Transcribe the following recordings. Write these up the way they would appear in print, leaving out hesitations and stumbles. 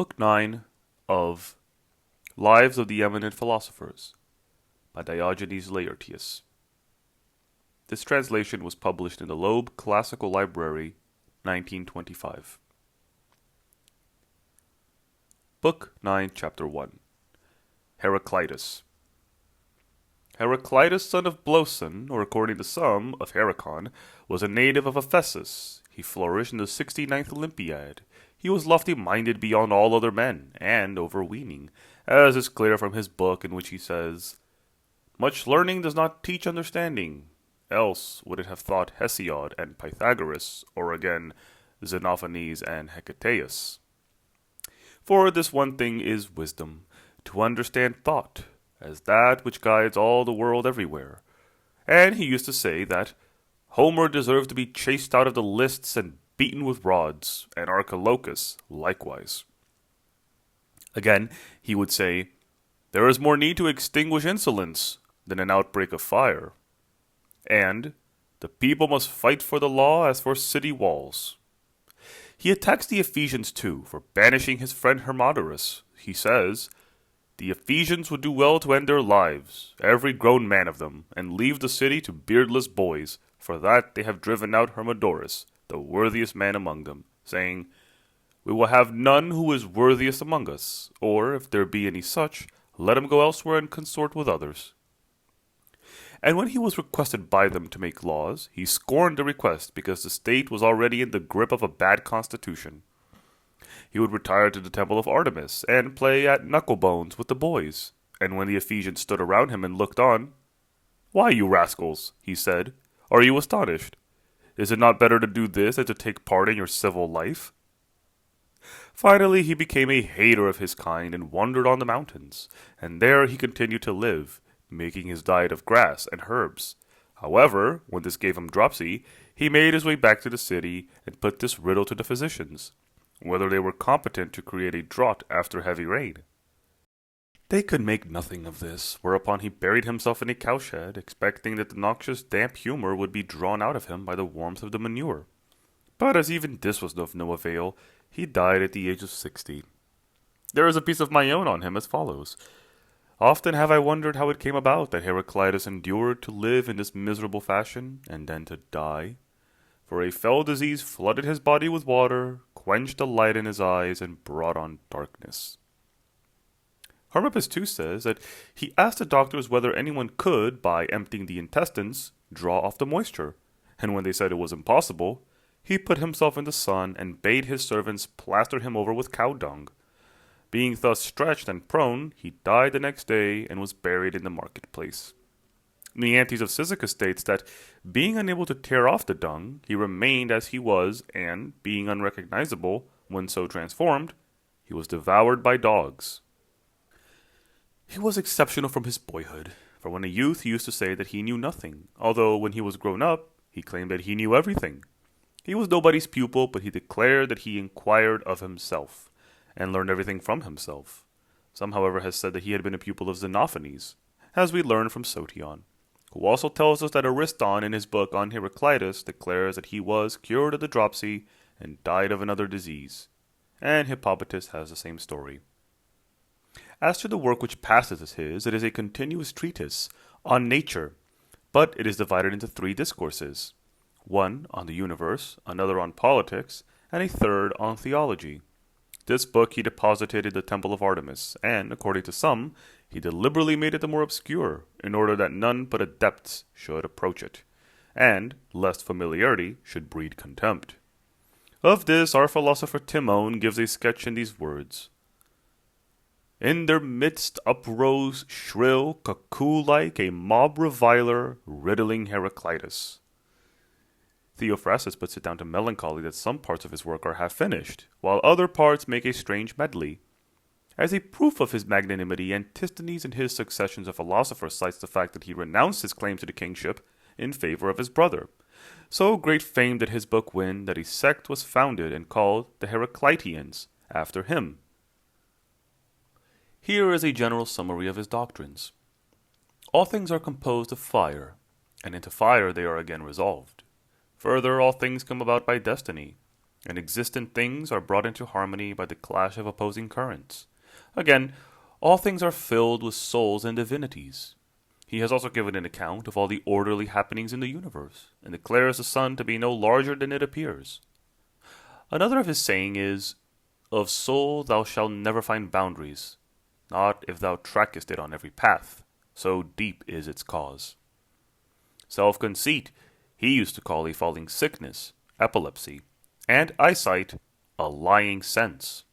Book 9 of Lives of the Eminent Philosophers by Diogenes Laertius. This translation was published in the Loeb Classical Library, 1925. Book 9, Chapter 1. Heraclitus. Heraclitus, son of Bloson, or according to some, of Heracon, was a native of Ephesus. He flourished in the 69th Olympiad. He was lofty-minded beyond all other men, and overweening, as is clear from his book in which he says, "Much learning does not teach understanding, else would it have taught Hesiod and Pythagoras, or again, Xenophanes and Heraclitus. For this one thing is wisdom, to understand thought, as that which guides all the world everywhere." And he used to say that Homer deserved to be chased out of the lists and beaten with rods, and Archilochus likewise. Again, he would say, "There is more need to extinguish insolence than an outbreak of fire." And, "The people must fight for the law as for city walls." He attacks the Ephesians too for banishing his friend Hermodorus. He says, "The Ephesians would do well to end their lives, every grown man of them, and leave the city to beardless boys, for that they have driven out Hermodorus, the worthiest man among them, saying, We will have none who is worthiest among us, or, if there be any such, let him go elsewhere and consort with others." And when he was requested by them to make laws, he scorned the request because the state was already in the grip of a bad constitution. He would retire to the temple of Artemis and play at knucklebones with the boys, and when the Ephesians stood around him and looked on, "Why, you rascals," he said, "are you astonished? Is it not better to do this than to take part in your civil life?" Finally, he became a hater of his kind and wandered on the mountains, and there he continued to live, making his diet of grass and herbs. However, when this gave him dropsy, he made his way back to the city and put this riddle to the physicians, whether they were competent to create a drought after heavy rain. They could make nothing of this, whereupon he buried himself in a cowshed, expecting that the noxious damp humor would be drawn out of him by the warmth of the manure. But as even this was of no avail, he died at the age of 60. There is a piece of my own on him as follows. "Often have I wondered how it came about that Heraclitus endured to live in this miserable fashion, and then to die. For a fell disease flooded his body with water, quenched the light in his eyes, and brought on darkness." Hermippus too says that he asked the doctors whether anyone could, by emptying the intestines, draw off the moisture, and when they said it was impossible, he put himself in the sun and bade his servants plaster him over with cow dung. Being thus stretched and prone, he died the next day and was buried in the marketplace. Leontes of Cyzicus states that, being unable to tear off the dung, he remained as he was, and, being unrecognizable when so transformed, he was devoured by dogs. He was exceptional from his boyhood, for when a youth he used to say that he knew nothing, although when he was grown up, he claimed that he knew everything. He was nobody's pupil, but he declared that he inquired of himself, and learned everything from himself. Some, however, has said that he had been a pupil of Xenophanes, as we learn from Sotion, who also tells us that Ariston, in his book on Heraclitus, declares that he was cured of the dropsy and died of another disease, and Hippolytus has the same story. As to the work which passes as his, it is a continuous treatise on nature, but it is divided into 3 discourses, one on the universe, another on politics, and a third on theology. This book he deposited in the temple of Artemis, and, according to some, he deliberately made it the more obscure, in order that none but adepts should approach it, and, lest familiarity should breed contempt. Of this our philosopher Timon gives a sketch in these words. "In their midst uprose, shrill, cuckoo-like, a mob reviler, riddling Heraclitus." Theophrastus puts it down to melancholy that some parts of his work are half finished, while other parts make a strange medley. As a proof of his magnanimity, Antisthenes in his Successions of Philosophers cites the fact that he renounced his claim to the kingship in favor of his brother. So great fame did his book win that a sect was founded and called the Heraclitians after him. Here is a general summary of his doctrines. All things are composed of fire, and into fire they are again resolved. Further, all things come about by destiny. and existent things are brought into harmony by the clash of opposing currents. Again, all things are filled with souls and divinities. He has also given an account of all the orderly happenings in the universe, and declares the sun to be no larger than it appears. Another of his saying is, "Of soul thou shalt never find boundaries, not if thou trackest it on every path, so deep is its cause." Self-conceit he used to call a falling sickness, epilepsy, and eyesight a lying sense.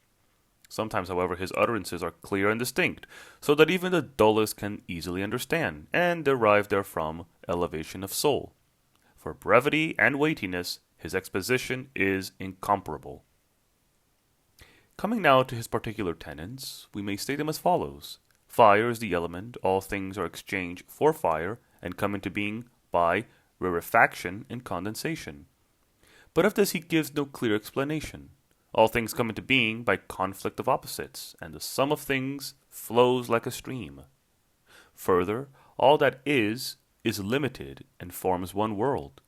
Sometimes, however, his utterances are clear and distinct, so that even the dullest can easily understand, and derive therefrom elevation of soul. For brevity and weightiness, his exposition is incomparable. Coming now to his particular tenets, we may state them as follows. Fire is the element, all things are exchanged for fire, and come into being by rarefaction and condensation. But of this he gives no clear explanation. All things come into being by conflict of opposites, and the sum of things flows like a stream. Further, all that is limited and forms one world,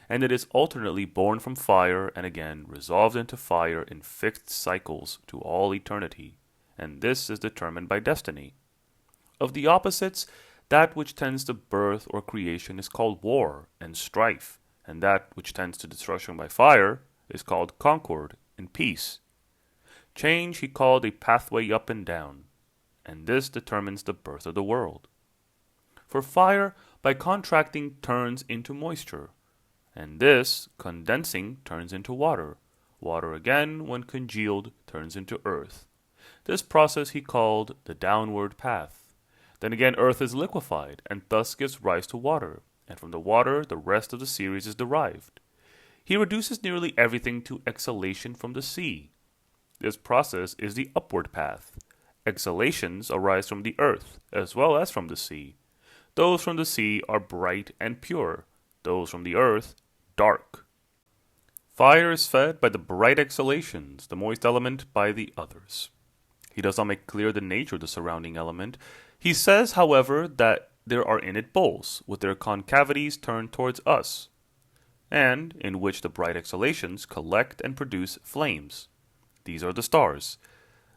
and it is alternately born from fire and again resolved into fire in fixed cycles to all eternity, and this is determined by destiny. Of the opposites, that which tends to birth or creation is called war and strife, and that which tends to destruction by fire is called concord and peace. Change he called a pathway up and down, and this determines the birth of the world. For fire, by contracting, turns into moisture, and this, condensing, turns into water. Water again, when congealed, turns into earth. This process he called the downward path. Then again earth is liquefied, and thus gives rise to water, and from the water the rest of the series is derived. He reduces nearly everything to exhalation from the sea. This process is the upward path. Exhalations arise from the earth, as well as from the sea. Those from the sea are bright and pure, those from the earth dark. Fire is fed by the bright exhalations, the moist element by the others. He does not make clear the nature of the surrounding element. He says, however, that there are in it bowls, with their concavities turned towards us, and in which the bright exhalations collect and produce flames. These are the stars.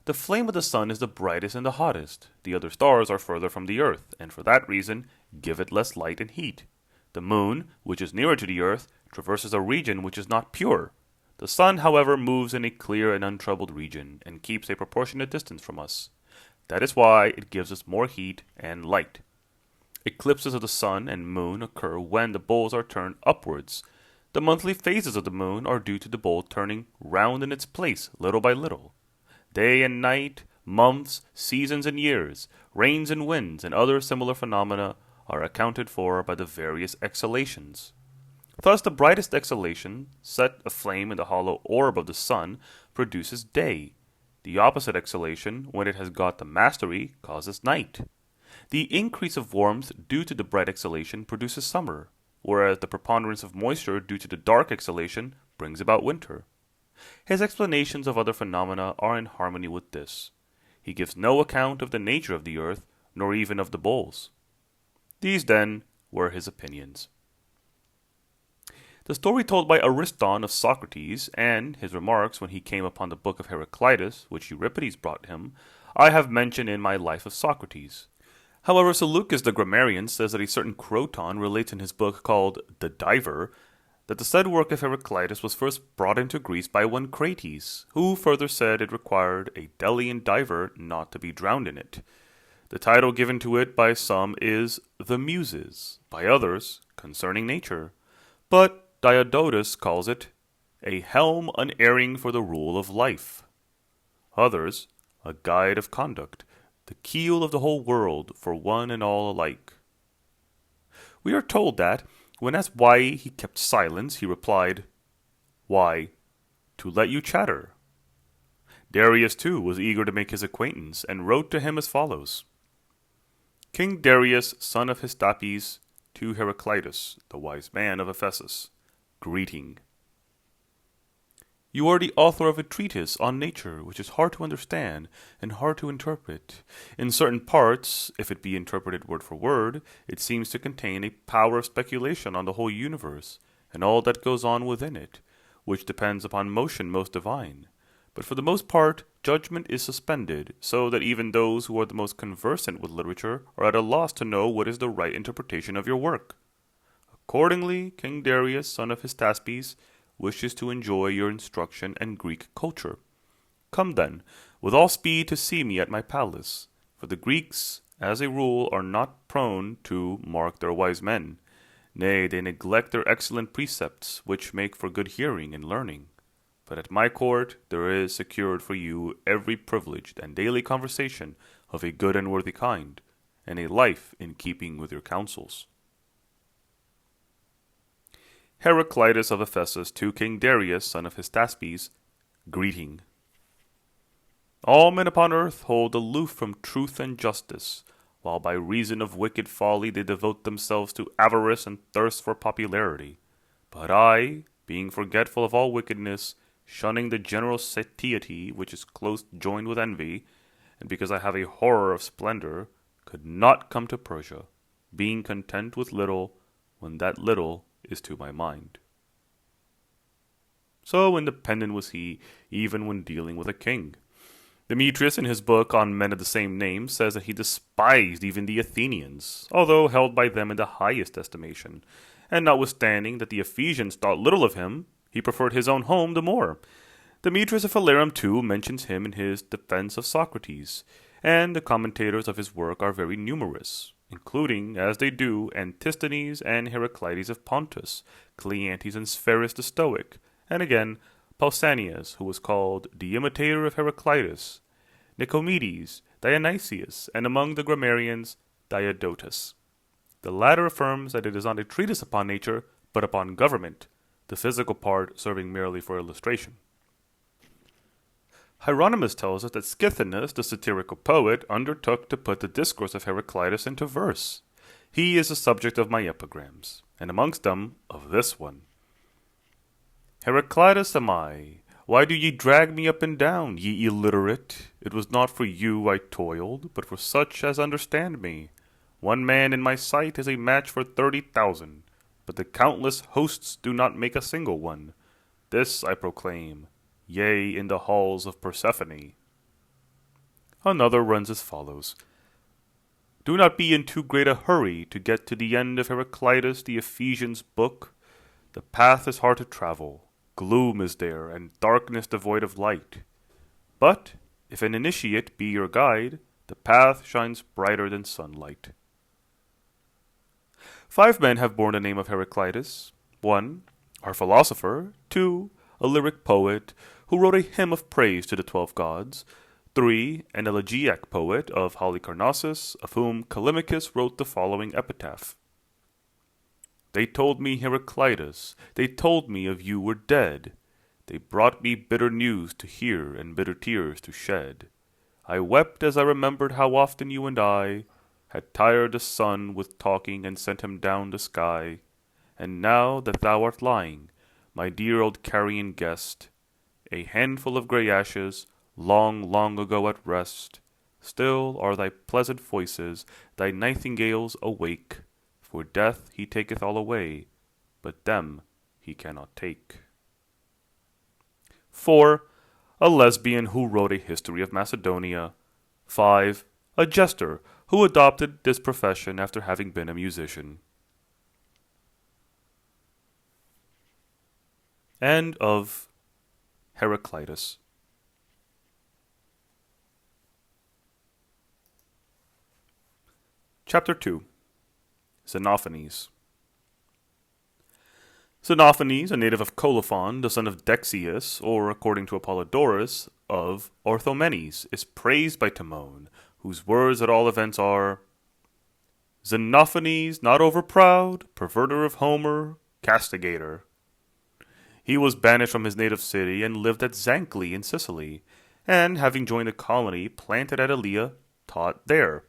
The flame of the sun is the brightest and the hottest. The other stars are further from the earth, and for that reason give it less light and heat. The moon, which is nearer to the earth, traverses a region which is not pure. The sun, however, moves in a clear and untroubled region, and keeps a proportionate distance from us. That is why it gives us more heat and light. Eclipses of the sun and moon occur when the bowls are turned upwards. The monthly phases of the moon are due to the bowl turning round in its place little by little. Day and night, months, seasons and years, rains and winds, and other similar phenomena are accounted for by the various exhalations. Thus the brightest exhalation, set aflame in the hollow orb of the sun, produces day. The opposite exhalation, when it has got the mastery, causes night. The increase of warmth due to the bright exhalation produces summer, whereas the preponderance of moisture due to the dark exhalation brings about winter. His explanations of other phenomena are in harmony with this. He gives no account of the nature of the earth, nor even of the bowls. These, then, were his opinions. The story told by Ariston of Socrates, and his remarks when he came upon the book of Heraclitus, which Euripides brought him, I have mentioned in my Life of Socrates. However, Seleucus the grammarian says that a certain Croton relates in his book called The Diver, that the said work of Heraclitus was first brought into Greece by one Crates, who further said it required a Delian diver not to be drowned in it. The title given to it by some is The Muses, by others, Concerning Nature, but Diodotus calls it a helm unerring for the rule of life. Others, a guide of conduct, the keel of the whole world for one and all alike. We are told that, when asked why he kept silence, he replied, "Why, to let you chatter." Darius, too, was eager to make his acquaintance, and wrote to him as follows. King Darius, son of Hystapes, to Heraclitus, the wise man of Ephesus, greeting. You are the author of a treatise on nature, which is hard to understand and hard to interpret. In certain parts, if it be interpreted word for word, it seems to contain a power of speculation on the whole universe, and all that goes on within it, which depends upon motion most divine. But for the most part, judgment is suspended, so that even those who are the most conversant with literature are at a loss to know what is the right interpretation of your work. Accordingly, King Darius, son of Hystaspes, wishes to enjoy your instruction and Greek culture. Come then, with all speed to see me at my palace, for the Greeks, as a rule, are not prone to mark their wise men. Nay, they neglect their excellent precepts, which make for good hearing and learning. But at my court there is secured for you every privileged and daily conversation of a good and worthy kind, and a life in keeping with your counsels. Heraclitus of Ephesus to King Darius, son of Hystaspes, greeting. All men upon earth hold aloof from truth and justice, while by reason of wicked folly they devote themselves to avarice and thirst for popularity. But I, being forgetful of all wickedness, shunning the general satiety which is close joined with envy, and because I have a horror of splendor, could not come to Persia, being content with little, when that little is to my mind. So independent was he, even when dealing with a king. Democritus, in his book on men of the same name, says that he despised even the Athenians, although held by them in the highest estimation, and notwithstanding that the Ephesians thought little of him, he preferred his own home the more. Democritus of Phalerum, too, mentions him in his defense of Socrates, and the commentators of his work are very numerous, including, as they do, Antisthenes and Heraclitus of Pontus, Cleanthes and Spherus the Stoic, and again, Pausanias, who was called the imitator of Heraclitus, Nicomedes, Dionysius, and among the grammarians, Diodotus. The latter affirms that it is not a treatise upon nature, but upon government, the physical part serving merely for illustration. Hieronymus tells us that Scythinus, the satirical poet, undertook to put the discourse of Heraclitus into verse. He is the subject of my epigrams, and amongst them of this one. Heraclitus am I. Why do ye drag me up and down, ye illiterate? It was not for you I toiled, but for such as understand me. One man in my sight is a match for 30,000, but the countless hosts do not make a single one. This I proclaim, yea, in the halls of Persephone. Another runs as follows. Do not be in too great a hurry to get to the end of Heraclitus the Ephesians' book. The path is hard to travel. Gloom is there, and darkness devoid of light. But, if an initiate be your guide, the path shines brighter than sunlight. 5 men have borne the name of Heraclitus. 1, our philosopher. 2, a lyric poet, who wrote a hymn of praise to the 12 gods. 3, an elegiac poet of Halicarnassus, of whom Callimachus wrote the following epitaph. They told me, Heraclitus, they told me of you were dead. They brought me bitter news to hear and bitter tears to shed. I wept as I remembered how often you and I had tired the sun with talking and sent him down the sky. And now that thou art lying, my dear old carrion guest, a handful of grey ashes, long, long ago at rest, still are thy pleasant voices, thy nightingales awake. For death he taketh all away, but them he cannot take. 4, a lesbian who wrote a history of Macedonia. 5, a jester who adopted this profession after having been a musician. End of Heraclitus. Chapter 2. Xenophanes. Xenophanes, a native of Colophon, the son of Dexius, or, according to Apollodoros, of Orthomenes, is praised by Timon, whose words at all events are, Xenophanes, not overproud, perverter of Homer, castigator. He was banished from his native city and lived at Zancli in Sicily, and, having joined a colony planted at Elea, taught there.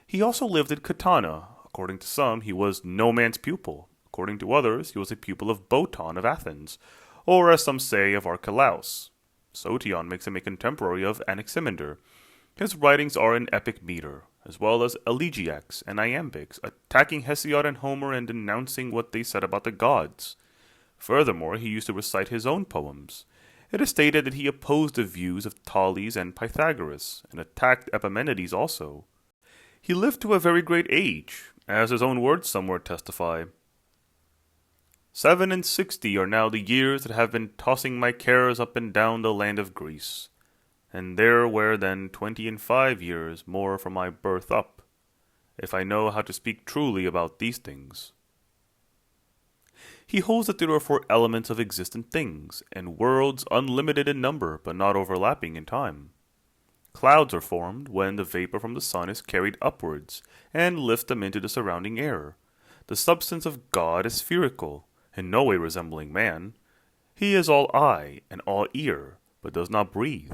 He also lived at Catana. According to some, he was no man's pupil. According to others, he was a pupil of Boton of Athens, or as some say, of Archelaus. Sotion makes him a contemporary of Anaximander. His writings are in epic meter, as well as elegiacs and iambics, attacking Hesiod and Homer and denouncing what they said about the gods. Furthermore, he used to recite his own poems. It is stated that he opposed the views of Thales and Pythagoras, and attacked Epimenides also. He lived to a very great age, as his own words somewhere testify. 67 are now the years that have been tossing my cares up and down the land of Greece, and there were then 25 years more from my birth up, if I know how to speak truly about these things. He holds that there are 4 elements of existent things, and worlds unlimited in number but not overlapping in time. Clouds are formed when the vapor from the sun is carried upwards, and lifts them into the surrounding air. The substance of God is spherical, in no way resembling man. He is all eye and all ear, but does not breathe.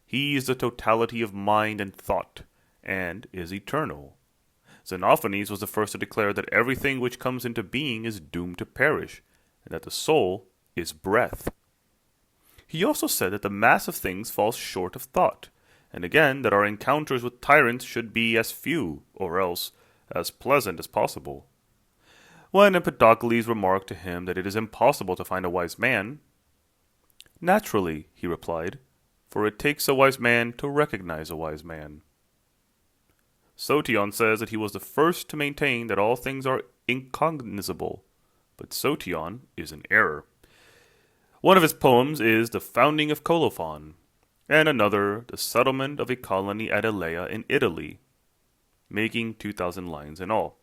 He is the totality of mind and thought, and is eternal. Xenophanes was the first to declare that everything which comes into being is doomed to perish, and that the soul is breath. He also said that the mass of things falls short of thought, and again that our encounters with tyrants should be as few, or else as pleasant as possible. When Empedocles remarked to him that it is impossible to find a wise man, "Naturally," he replied, "for it takes a wise man to recognize a wise man." Sotion says that he was the first to maintain that all things are incognizable, but Sotion is in error. One of his poems is The Founding of Colophon, and another, The Settlement of a Colony at Elea in Italy, making 2,000 lines in all.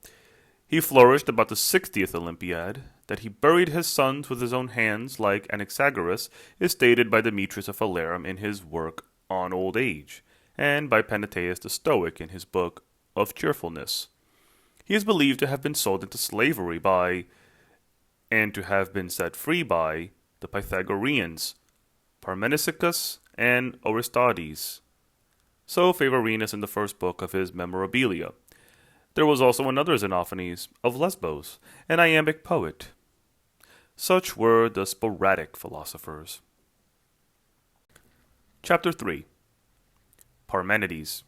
He flourished about the 60th Olympiad. That he buried his sons with his own hands, like Anaxarchus, is stated by Democritus of Apollonia in his work On Old Age, and by Parmenides the Stoic in his book Of Cheerfulness. He is believed to have been sold into slavery by, and to have been set free by, the Pythagoreans, Parmenides and Aristides. So Favorinus in the first book of his Memorabilia. There was also another Xenophanes, of Lesbos, an iambic poet. Such were the Sporadic philosophers. Chapter 3. Parmenides.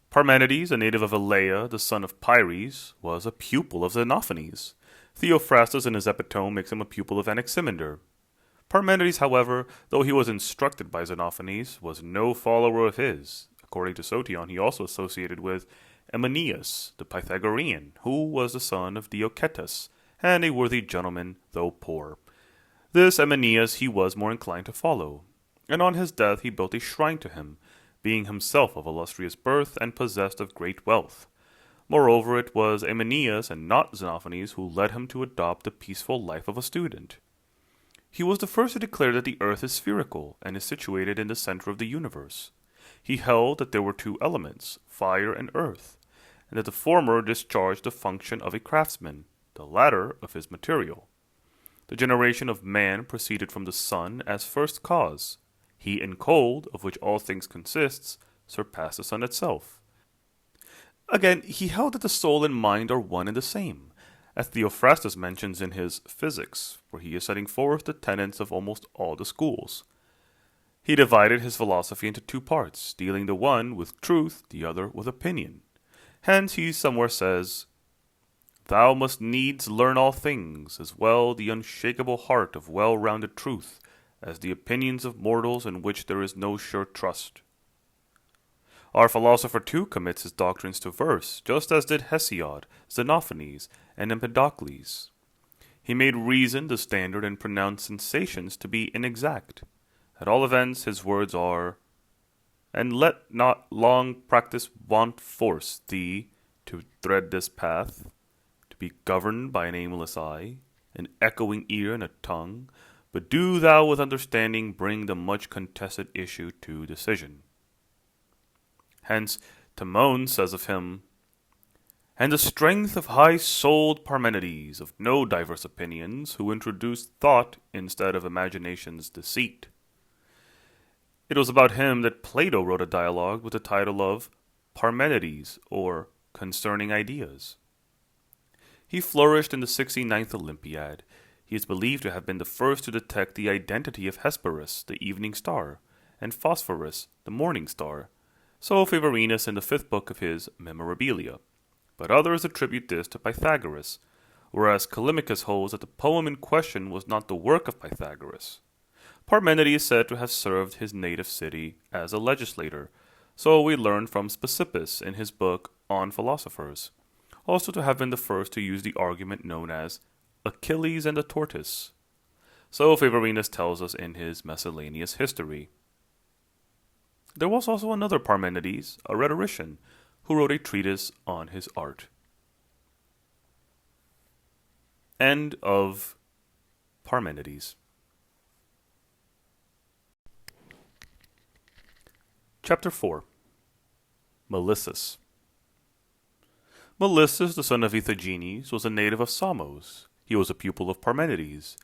Parmenides, a native of Elea, the son of Pyrrho, was a pupil of Xenophanes. Theophrastus in his epitome makes him a pupil of Anaximander. Parmenides, however, though he was instructed by Xenophanes, was no follower of his. According to Sotion, he also associated with Eminent, the Pythagorean, who was the son of Diogenes, and a worthy gentleman, though poor. This Eminent he was more inclined to follow, and on his death he built a shrine to him, being himself of illustrious birth and possessed of great wealth. Moreover, it was Eminent and not Xenophanes who led him to adopt the peaceful life of a student. He was the first to declare that the earth is spherical and is situated in the center of the universe. He held that there were 2 elements, fire and earth, and that the former discharged the function of a craftsman, the latter of his material. The generation of man proceeded from the sun as first cause. Heat and cold, of which all things consists, surpass the sun itself. Again, he held that the soul and mind are one and the same, as Theophrastus mentions in his Physics, where he is setting forth the tenets of almost all the schools. He divided his philosophy into 2 parts, dealing the one with truth, the other with opinion. Hence he somewhere says, "Thou must needs learn all things, as well the unshakable heart of well-rounded truth, as the opinions of mortals in which there is no sure trust." Our philosopher too commits his doctrines to verse, just as did Hesiod, Xenophanes, and Empedocles. He made reason the standard and pronounced sensations to be inexact. At all events, his words are, "And let not long practice want force thee to thread this path, to be governed by an aimless eye, an echoing ear, and a tongue, but do thou with understanding bring the much contested issue to decision." Hence, Timon says of him, "And the strength of high-souled Parmenides, of no diverse opinions, who introduced thought instead of imagination's deceit." It was about him that Plato wrote a dialogue with the title of Parmenides, or Concerning Ideas. He flourished in the 69th Olympiad. He is believed to have been the first to detect the identity of Hesperus, the evening star, and Phosphorus, the morning star, so Favorinus in the 5th book of his Memorabilia. But others attribute this to Pythagoras, whereas Callimachus holds that the poem in question was not the work of Pythagoras. Parmenides is said to have served his native city as a legislator, so we learn from Leucippus in his book on Philosophers, also to have been the first to use the argument known as Achilles and the tortoise. So Phavorinus tells us in his miscellaneous history. There was also another Parmenides, a rhetorician, who wrote a treatise on his art. End of Parmenides. Chapter 4. Melissus. Melissus, the son of Diogenes, was a native of Samos. He was a pupil of Parmenides.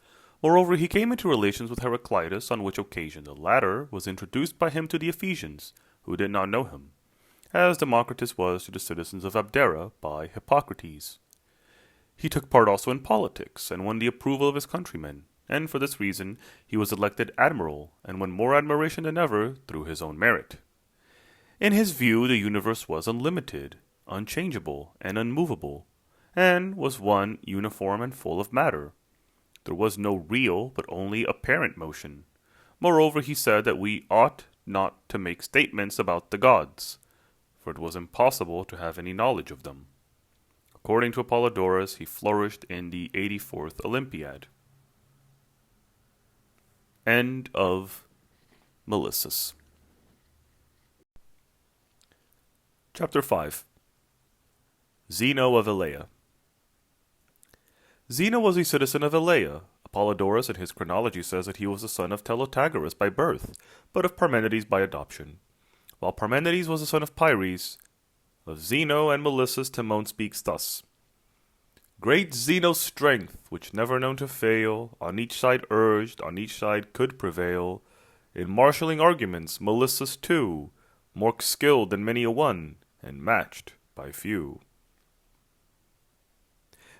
Moreover, he came into relations with Heraclitus, on which occasion the latter was introduced by him to the Ephesians, who did not know him, as Democritus was to the citizens of Abdera by Hippocrates. He took part also in politics, and won the approval of his countrymen, and for this reason he was elected admiral, and won more admiration than ever through his own merit. In his view, the universe was unlimited, unchangeable, and unmovable, and was one uniform and full of matter. There was no real, but only apparent motion. Moreover, he said that we ought not to make statements about the gods, for it was impossible to have any knowledge of them. According to Apollodoras, he flourished in the 84th Olympiad. End of Melissus. Chapter 5. Zeno of Elea. Zeno was a citizen of Elea. Apollodoras in his chronology says that he was the son of Protagoras by birth, but of Parmenides by adoption. While Parmenides was the son of Pyrrho, of Zeno and Melissus Timon speaks thus. Great Zeno's strength, which never known to fail, on each side urged, on each side could prevail. In marshalling arguments, Melissus too, more skilled than many a one, and matched by few.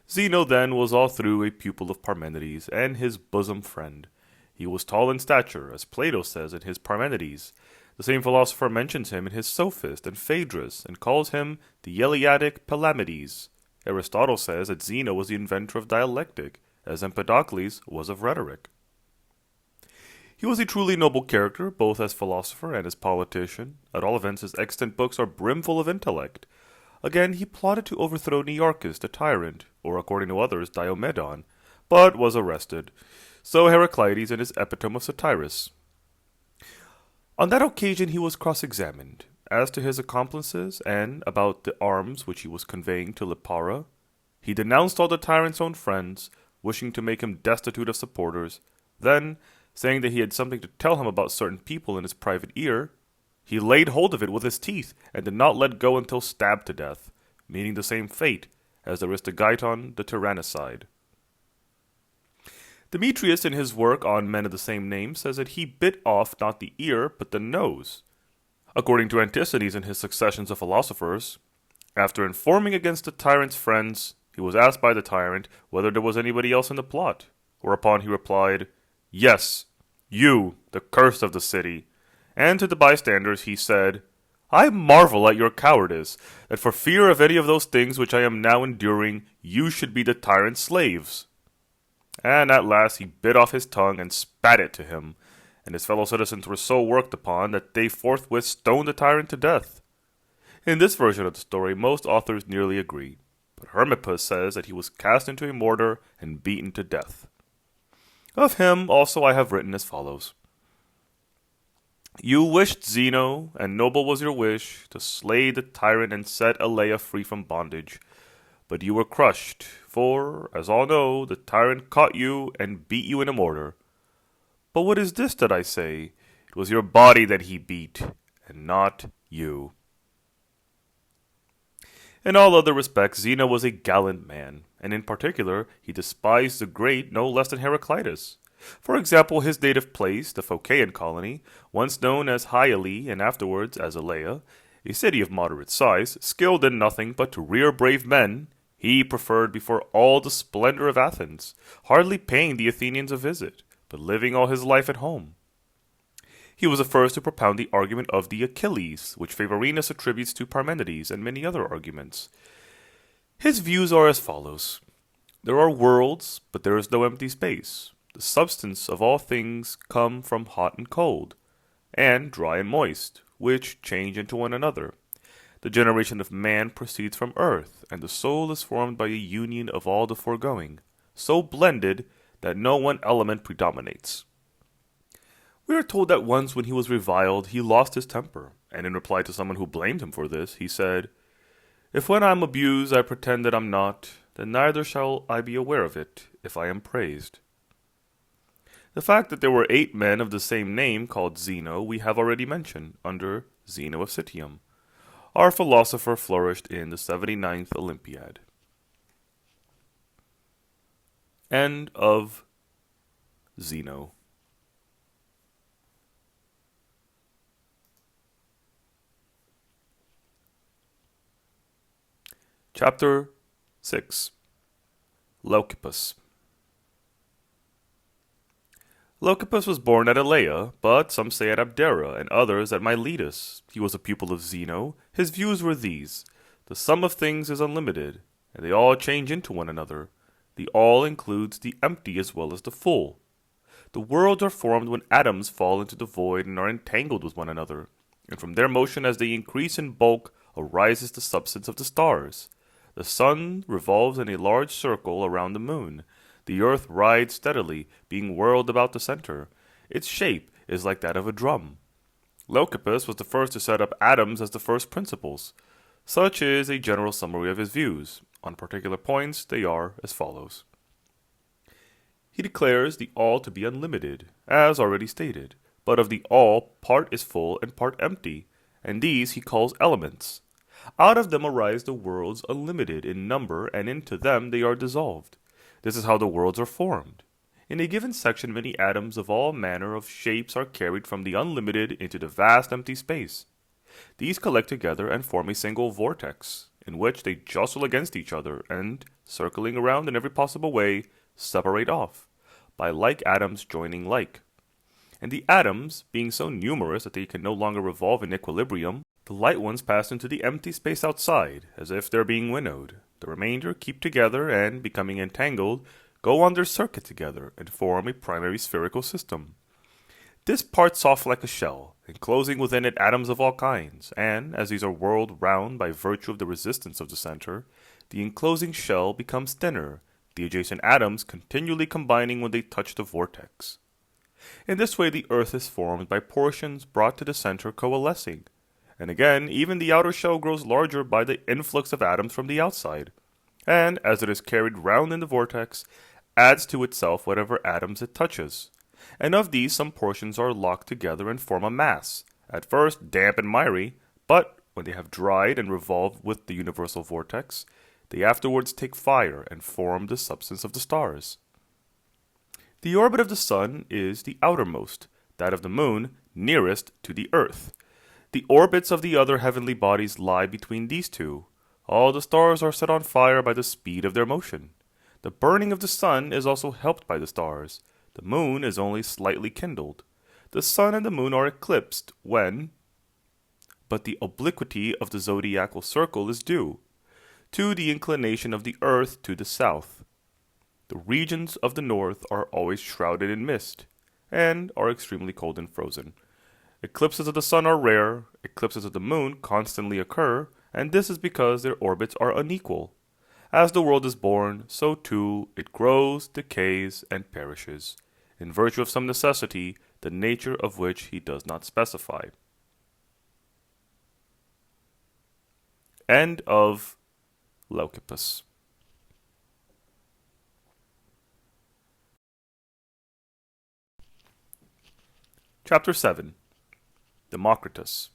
Zeno then was all through a pupil of Parmenides, and his bosom friend. He was tall in stature, as Plato says in his Parmenides. The same philosopher mentions him in his Sophist and Phaedrus, and calls him the Eleatic Palamedes. Aristotle says that Zeno was the inventor of dialectic, as Empedocles was of rhetoric. He was a truly noble character, both as philosopher and as politician. At all events, his extant books are brimful of intellect. Again, he plotted to overthrow Nearchus, the tyrant, or according to others, Diomedon, but was arrested. So Heraclitus in his Epitome of Satyrus. On that occasion he was cross-examined, as to his accomplices, and about the arms which he was conveying to Lipara. He denounced all the tyrant's own friends, wishing to make him destitute of supporters. Then, saying that he had something to tell him about certain people in his private ear, he laid hold of it with his teeth, and did not let go until stabbed to death, meeting the same fate as Aristogeiton the tyrannicide. Demetrius, in his work on men of the same name, says that he bit off not the ear, but the nose. According to Antisthenes in his Successions of Philosophers, after informing against the tyrant's friends, he was asked by the tyrant whether there was anybody else in the plot, whereupon he replied, "Yes, you, the curse of the city." And to the bystanders he said, "I marvel at your cowardice, that for fear of any of those things which I am now enduring, you should be the tyrant's slaves." And at last he bit off his tongue and spat it to him, and his fellow citizens were so worked upon that they forthwith stoned the tyrant to death. In this version of the story, most authors nearly agree, but Hermippus says that he was cast into a mortar and beaten to death. Of him also I have written as follows. You wished, Zeno, and noble was your wish, to slay the tyrant and set Elea free from bondage. But you were crushed, for, as all know, the tyrant caught you and beat you in a mortar. But what is this that I say? It was your body that he beat, and not you. In all other respects, Zeno was a gallant man, and in particular, he despised the great no less than Heraclitus. For example, his native place, the Phocaean colony, once known as Hyale and afterwards as Elea, a city of moderate size, skilled in nothing but to rear brave men, he preferred before all the splendor of Athens, hardly paying the Athenians a visit, but living all his life at home. He was the first to propound the argument of the Achilles, which Phavorinus attributes to Parmenides and many other arguments. His views are as follows. There are worlds, but there is no empty space. The substance of all things come from hot and cold, and dry and moist, which change into one another. The generation of man proceeds from earth, and the soul is formed by a union of all the foregoing, so blended that no one element predominates. We are told that once when he was reviled, he lost his temper, and in reply to someone who blamed him for this, he said, "If when I am abused I pretend that I'm not, then neither shall I be aware of it, if I am praised." The fact that there were 8 men of the same name called Zeno we have already mentioned, under Zeno of Citium. Our philosopher flourished in the 79th Olympiad. End of Zeno. Chapter 6. Leucippus. Leucippus was born at Elea, but some say at Abdera, and others at Miletus. He was a pupil of Zeno. His views were these: the sum of things is unlimited, and they all change into one another. The all includes the empty as well as the full. The worlds are formed when atoms fall into the void and are entangled with one another, and from their motion as they increase in bulk arises the substance of the stars. The sun revolves in a large circle around the moon. The earth rides steadily, being whirled about the center. Its shape is like that of a drum. Leucippus was the first to set up atoms as the first principles. Such is a general summary of his views. On particular points, they are as follows. He declares the all to be unlimited, as already stated, but of the all, part is full and part empty, and these he calls elements. Out of them arise the worlds unlimited in number, and into them they are dissolved. This is how the worlds are formed. In a given section, many atoms of all manner of shapes are carried from the unlimited into the vast empty space. These collect together and form a single vortex, in which they jostle against each other, and, circling around in every possible way, separate off, by like atoms joining like. And the atoms, being so numerous that they can no longer revolve in equilibrium, the light ones pass into the empty space outside, as if they're being winnowed. The remainder keep together and, becoming entangled, go on their circuit together and form a primary spherical system. This parts off like a shell, enclosing within it atoms of all kinds, and, as these are whirled round by virtue of the resistance of the center, the enclosing shell becomes thinner, the adjacent atoms continually combining when they touch the vortex. In this way the earth is formed by portions brought to the center coalescing. And again, even the outer shell grows larger by the influx of atoms from the outside, and, as it is carried round in the vortex, adds to itself whatever atoms it touches. And of these some portions are locked together and form a mass, at first damp and miry, but when they have dried and revolved with the universal vortex, they afterwards take fire and form the substance of the stars. The orbit of the sun is the outermost, that of the moon nearest to the earth. The orbits of the other heavenly bodies lie between these two. All the stars are set on fire by the speed of their motion. The burning of the sun is also helped by the stars. The moon is only slightly kindled. The sun and the moon are eclipsed when, but the obliquity of the zodiacal circle is due to the inclination of the earth to the south. The regions of the north are always shrouded in mist, and are extremely cold and frozen. Eclipses of the sun are rare, eclipses of the moon constantly occur, and this is because their orbits are unequal. As the world is born, so too it grows, decays, and perishes, in virtue of some necessity, the nature of which he does not specify. End of Leucippus. Chapter 7. Democritus.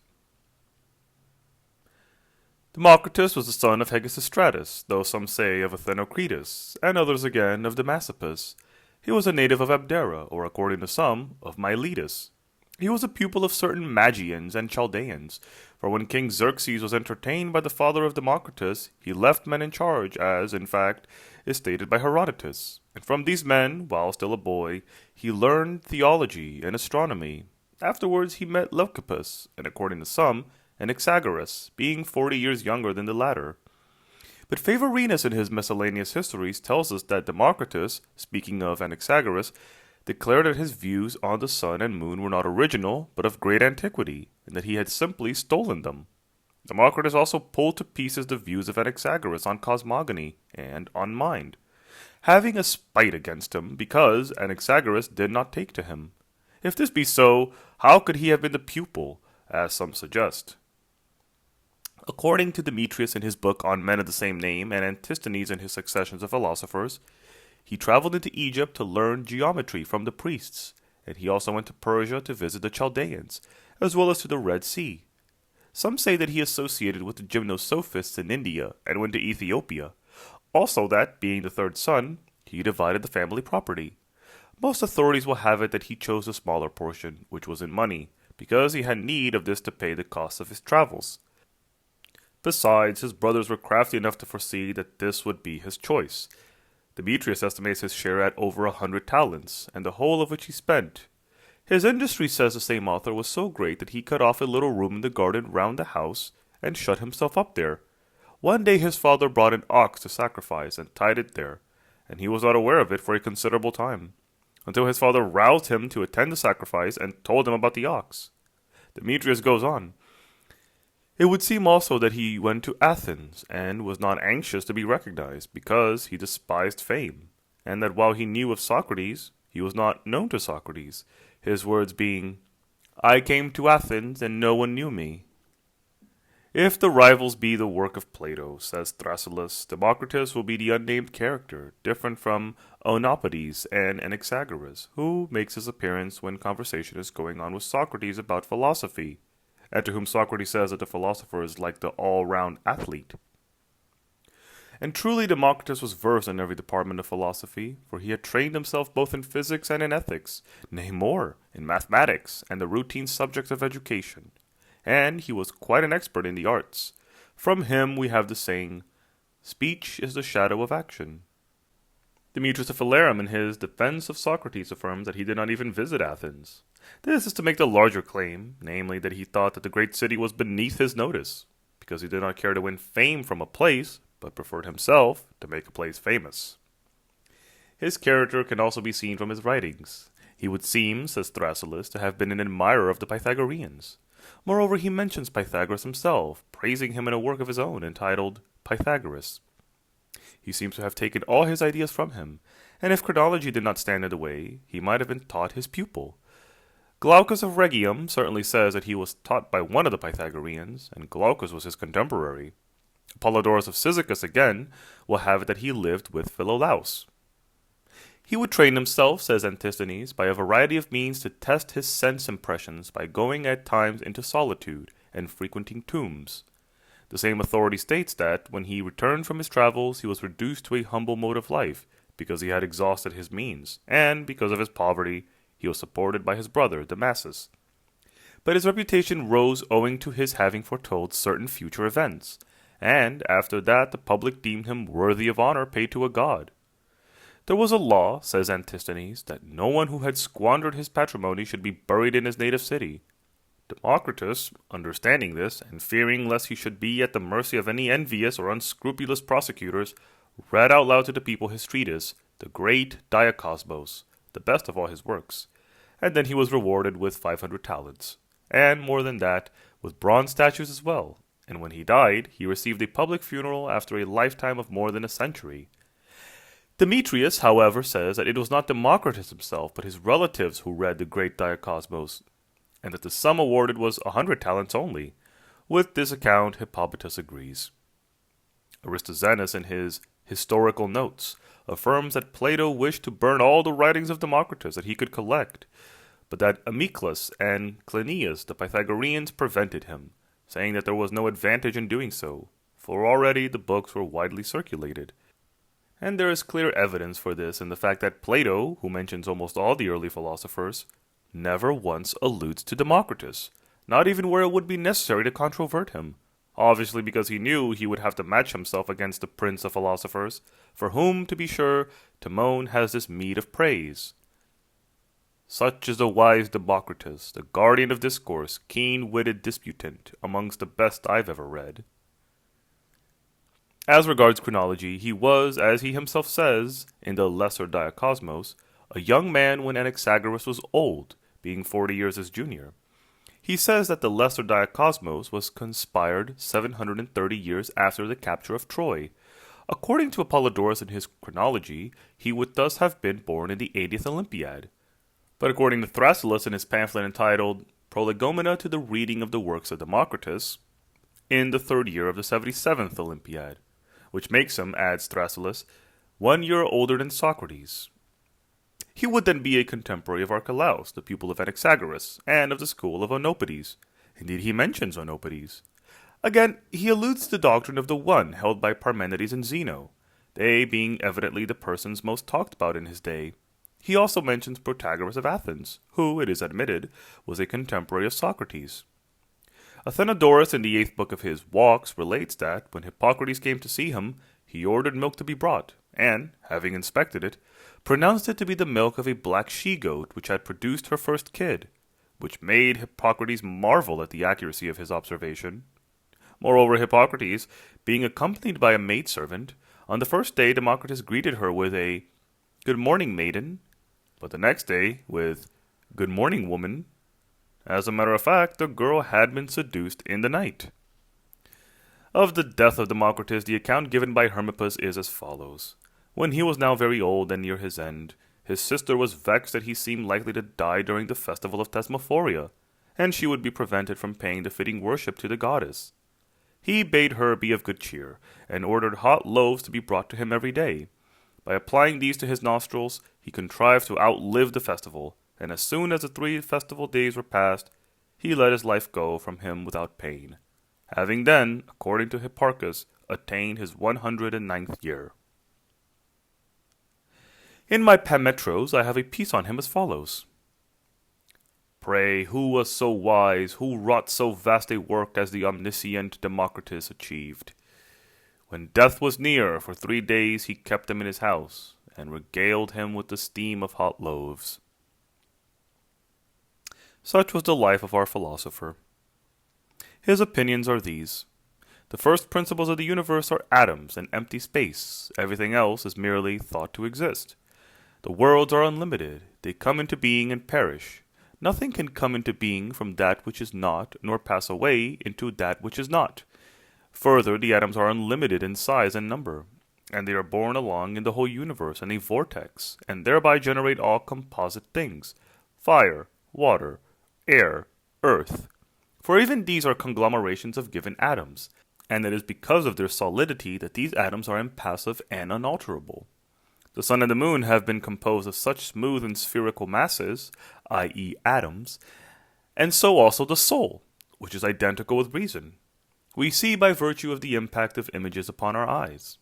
Democritus was the son of Hegesistratus, though some say of Xenophanes, and others again of Leucippus. He was a native of Abdera, or according to some, of Miletus. He was a pupil of certain Magians and Chaldeans, for when King Xerxes was entertained by the father of Democritus, he left men in charge, as, in fact, is stated by Herodotus. And from these men, while still a boy, he learned theology and astronomy. Afterwards he met Leucippus, and according to some, Anaxarchus, being 40 years younger than the latter. But Favorinus in his miscellaneous histories tells us that Democritus, speaking of Anaxarchus, declared that his views on the sun and moon were not original, but of great antiquity, and that he had simply stolen them. Democritus also pulled to pieces the views of Anaxarchus on cosmogony and on mind, having a spite against him because Anaxarchus did not take to him. If this be so, how could he have been the pupil, as some suggest? According to Demetrius in his book on men of the same name and Antisthenes in his Successions of Philosophers, he traveled into Egypt to learn geometry from the priests, and he also went to Persia to visit the Chaldeans, as well as to the Red Sea. Some say that he associated with the Gymnosophists in India and went to Ethiopia. Also that, being the third son, he divided the family property. Most authorities will have it that he chose a smaller portion, which was in money, because he had need of this to pay the costs of his travels. Besides, his brothers were crafty enough to foresee that this would be his choice. Demetrius estimates his share at over 100 talents, and the whole of which he spent. His industry, says the same author, was so great that he cut off a little room in the garden round the house, and shut himself up there. One day his father brought an ox to sacrifice, and tied it there, and he was not aware of it for a considerable time, until his father roused him to attend the sacrifice, and told him about the ox. Demetrius goes on. It would seem also that he went to Athens, and was not anxious to be recognized, because he despised fame, and that while he knew of Socrates, he was not known to Socrates, his words being, "I came to Athens, and no one knew me." If the rivals be the work of Plato, says Thrasyllus, Democritus will be the unnamed character, different from Oenopides and Anaxarchus, who makes his appearance when conversation is going on with Socrates about philosophy, and to whom Socrates says that the philosopher is like the all-round athlete. And truly Democritus was versed in every department of philosophy, for he had trained himself both in physics and in ethics, nay more, in mathematics and the routine subjects of education. And he was quite an expert in the arts. From him we have the saying, "Speech is the shadow of action." Demetrius of Elea in his Defense of Socrates affirms that he did not even visit Athens. This is to make the larger claim, namely that he thought that the great city was beneath his notice, because he did not care to win fame from a place, but preferred himself to make a place famous. His character can also be seen from his writings. He would seem, says Thrasyllus, to have been an admirer of the Pythagoreans. Moreover, he mentions Pythagoras himself, praising him in a work of his own entitled Pythagoras. He seems to have taken all his ideas from him, and if chronology did not stand in the way, he might have been taught his pupil. Glaucus of Rhegium certainly says that he was taught by one of the Pythagoreans, and Glaucus was his contemporary. Apollodorus of Cyzicus, again, will have it that he lived with Philolaus. He would train himself, says Antisthenes, by a variety of means to test his sense impressions by going at times into solitude and frequenting tombs. The same authority states that, when he returned from his travels, he was reduced to a humble mode of life, because he had exhausted his means, and, because of his poverty, he was supported by his brother, Damasus. But his reputation rose owing to his having foretold certain future events, and after that the public deemed him worthy of honor paid to a god. There was a law, says Antisthenes, that no one who had squandered his patrimony should be buried in his native city. Democritus, understanding this, and fearing lest he should be at the mercy of any envious or unscrupulous prosecutors, read out loud to the people his treatise, the great Diacosmos, the best of all his works, and then he was rewarded with 500 talents, and more than that, with bronze statues as well, and when he died, he received a public funeral after a lifetime of more than a century. Demetrius, however, says that it was not Democritus himself, but his relatives who read the great Diacosmos, and that the sum awarded was 100 talents only. With this account, Hippolytus agrees. Aristoxenus, in his Historical Notes, affirms that Plato wished to burn all the writings of Democritus that he could collect, but that Amyclus and Cleinias, the Pythagoreans, prevented him, saying that there was no advantage in doing so, for already the books were widely circulated. And there is clear evidence for this in the fact that Plato, who mentions almost all the early philosophers, never once alludes to Democritus, not even where it would be necessary to controvert him, obviously because he knew he would have to match himself against the prince of philosophers, for whom, to be sure, Timon has this meed of praise. Such is the wise Democritus, the guardian of discourse, keen-witted disputant, amongst the best I've ever read. As regards chronology, he was, as he himself says, in the Lesser Diacosmos, a young man when Anaxarchus was old, being 40 years his junior. He says that the Lesser Diacosmos was conspired 730 years after the capture of Troy. According to Apollodorus in his chronology, he would thus have been born in the 80th Olympiad. But according to Thrasyllus in his pamphlet entitled Prolegomena to the Reading of the Works of Democritus, in the third year of the 77th Olympiad, which makes him, adds Thrasyllus, 1 year older than Socrates. He would then be a contemporary of Archelaus, the pupil of Anaxarchus, and of the school of Oenopides. Indeed, he mentions Oenopides. Again, he alludes to the doctrine of the One held by Parmenides and Zeno, they being evidently the persons most talked about in his day. He also mentions Protagoras of Athens, who, it is admitted, was a contemporary of Socrates. Athenodorus, in the 8th book of his Walks, relates that, when Hippocrates came to see him, he ordered milk to be brought, and, having inspected it, pronounced it to be the milk of a black she-goat which had produced her first kid, which made Hippocrates marvel at the accuracy of his observation. Moreover, Hippocrates, being accompanied by a maidservant, on the first day Democritus greeted her with a "Good morning, maiden," but the next day with "Good morning, woman." As a matter of fact, the girl had been seduced in the night. Of the death of Democritus, the account given by Hermippus is as follows. When he was now very old and near his end, his sister was vexed that he seemed likely to die during the festival of Thesmophoria, and she would be prevented from paying the fitting worship to the goddess. He bade her be of good cheer, and ordered hot loaves to be brought to him every day. By applying these to his nostrils, he contrived to outlive the festival, and as soon as the 3 festival days were past, he let his life go from him without pain, having then, according to Hipparchus, attained his 109th year. In my Pametros I have a piece on him as follows. Pray, who was so wise, who wrought so vast a work as the omniscient Democritus achieved? When death was near, for 3 days he kept him in his house, and regaled him with the steam of hot loaves. Such was the life of our philosopher. His opinions are these. The first principles of the universe are atoms and empty space. Everything else is merely thought to exist. The worlds are unlimited. They come into being and perish. Nothing can come into being from that which is not, nor pass away into that which is not. Further, the atoms are unlimited in size and number, and they are borne along in the whole universe in a vortex, and thereby generate all composite things, fire, water, air, earth. For even these are conglomerations of given atoms, and it is because of their solidity that these atoms are impassive and unalterable. The sun and the moon have been composed of such smooth and spherical masses, i.e. atoms, and so also the soul, which is identical with reason. We see by virtue of the impact of images upon our eyes.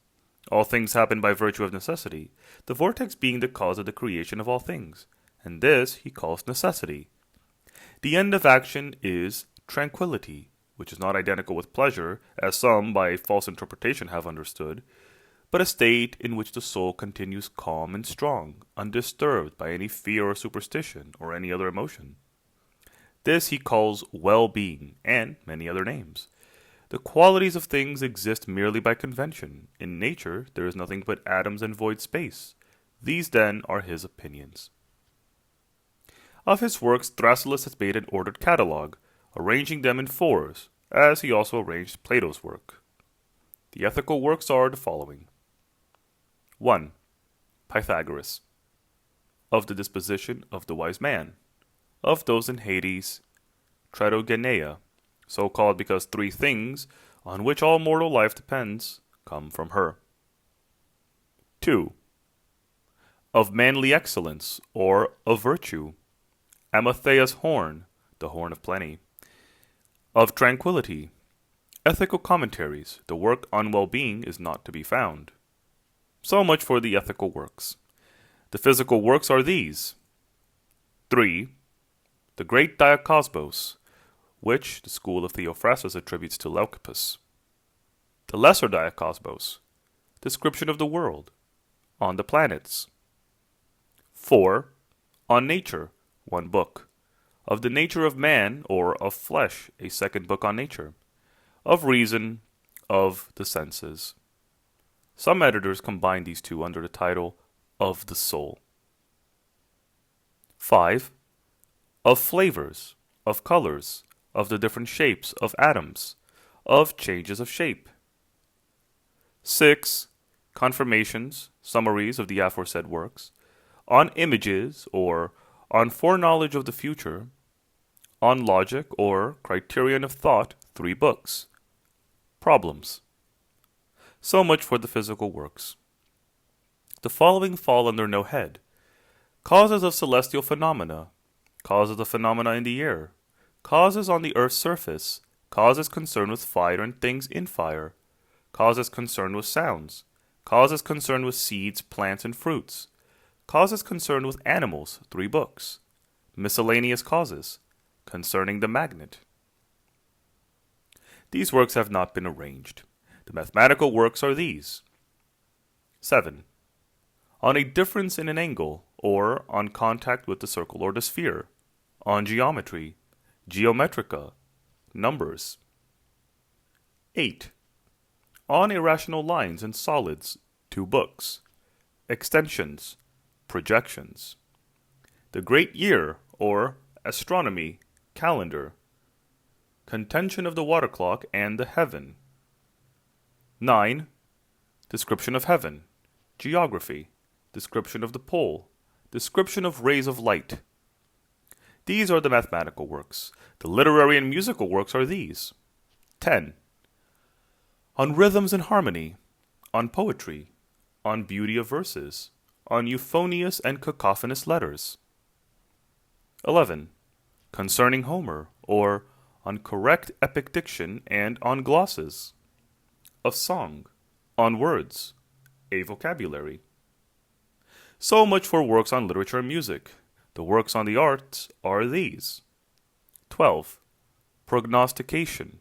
All things happen by virtue of necessity, the vortex being the cause of the creation of all things, and this he calls necessity. The end of action is tranquility, which is not identical with pleasure, as some, by false interpretation, have understood, but a state in which the soul continues calm and strong, undisturbed by any fear or superstition or any other emotion. This he calls well-being, and many other names. The qualities of things exist merely by convention. In nature, there is nothing but atoms and void space. These, then, are his opinions. Of his works, Thrasyllus has made an ordered catalogue, arranging them in 4s, as he also arranged Plato's work. The ethical works are the following. 1. Pythagoras. Of the disposition of the wise man. Of those in Hades. Tritogeneia, so called because 3 things, on which all mortal life depends, come from her. 2. Of manly excellence, or of virtue. Amathea's horn, the horn of plenty. Of tranquility. Ethical commentaries, the work on well-being is not to be found. So much for the ethical works. The physical works are these. 3. The great Diacosmos, which the school of Theophrastus attributes to Leucippus. The lesser Diacosmos, description of the world, on the planets. 4. On nature, 1 book. Of the nature of man, or of flesh, a 2nd book on nature. Of reason, of the senses. Some editors combine these two under the title Of the Soul. 5. Of flavors, of colors, of the different shapes of atoms, of changes of shape. 6. Confirmations, summaries of the aforesaid works, on images or on foreknowledge of the future, on logic or criterion of thought, 3 books. Problems. So much for the physical works. The following fall under no head: causes of celestial phenomena, causes of phenomena in the air, causes on the earth's surface, causes concerned with fire and things in fire, causes concerned with sounds, causes concerned with seeds, plants, and fruits, causes concerned with animals, 3 books. Miscellaneous causes, concerning the magnet. These works have not been arranged. The mathematical works are these. 7. On a difference in an angle, or on contact with the circle or the sphere, on geometry, geometrica, numbers. 8. On irrational lines and solids, 2 books. Extensions, projections. The great year, or astronomy, calendar. Contention of the water clock and the heaven. 9. Description of heaven, geography, description of the pole, description of rays of light. These are the mathematical works. The literary and musical works are these. 10. On rhythms and harmony, on poetry, on beauty of verses, on euphonious and cacophonous letters. 11. Concerning Homer, or on correct epic diction and on glosses. Of song, on words, a vocabulary. So much for works on literature and music. The works on the arts are these. 12. Prognostication,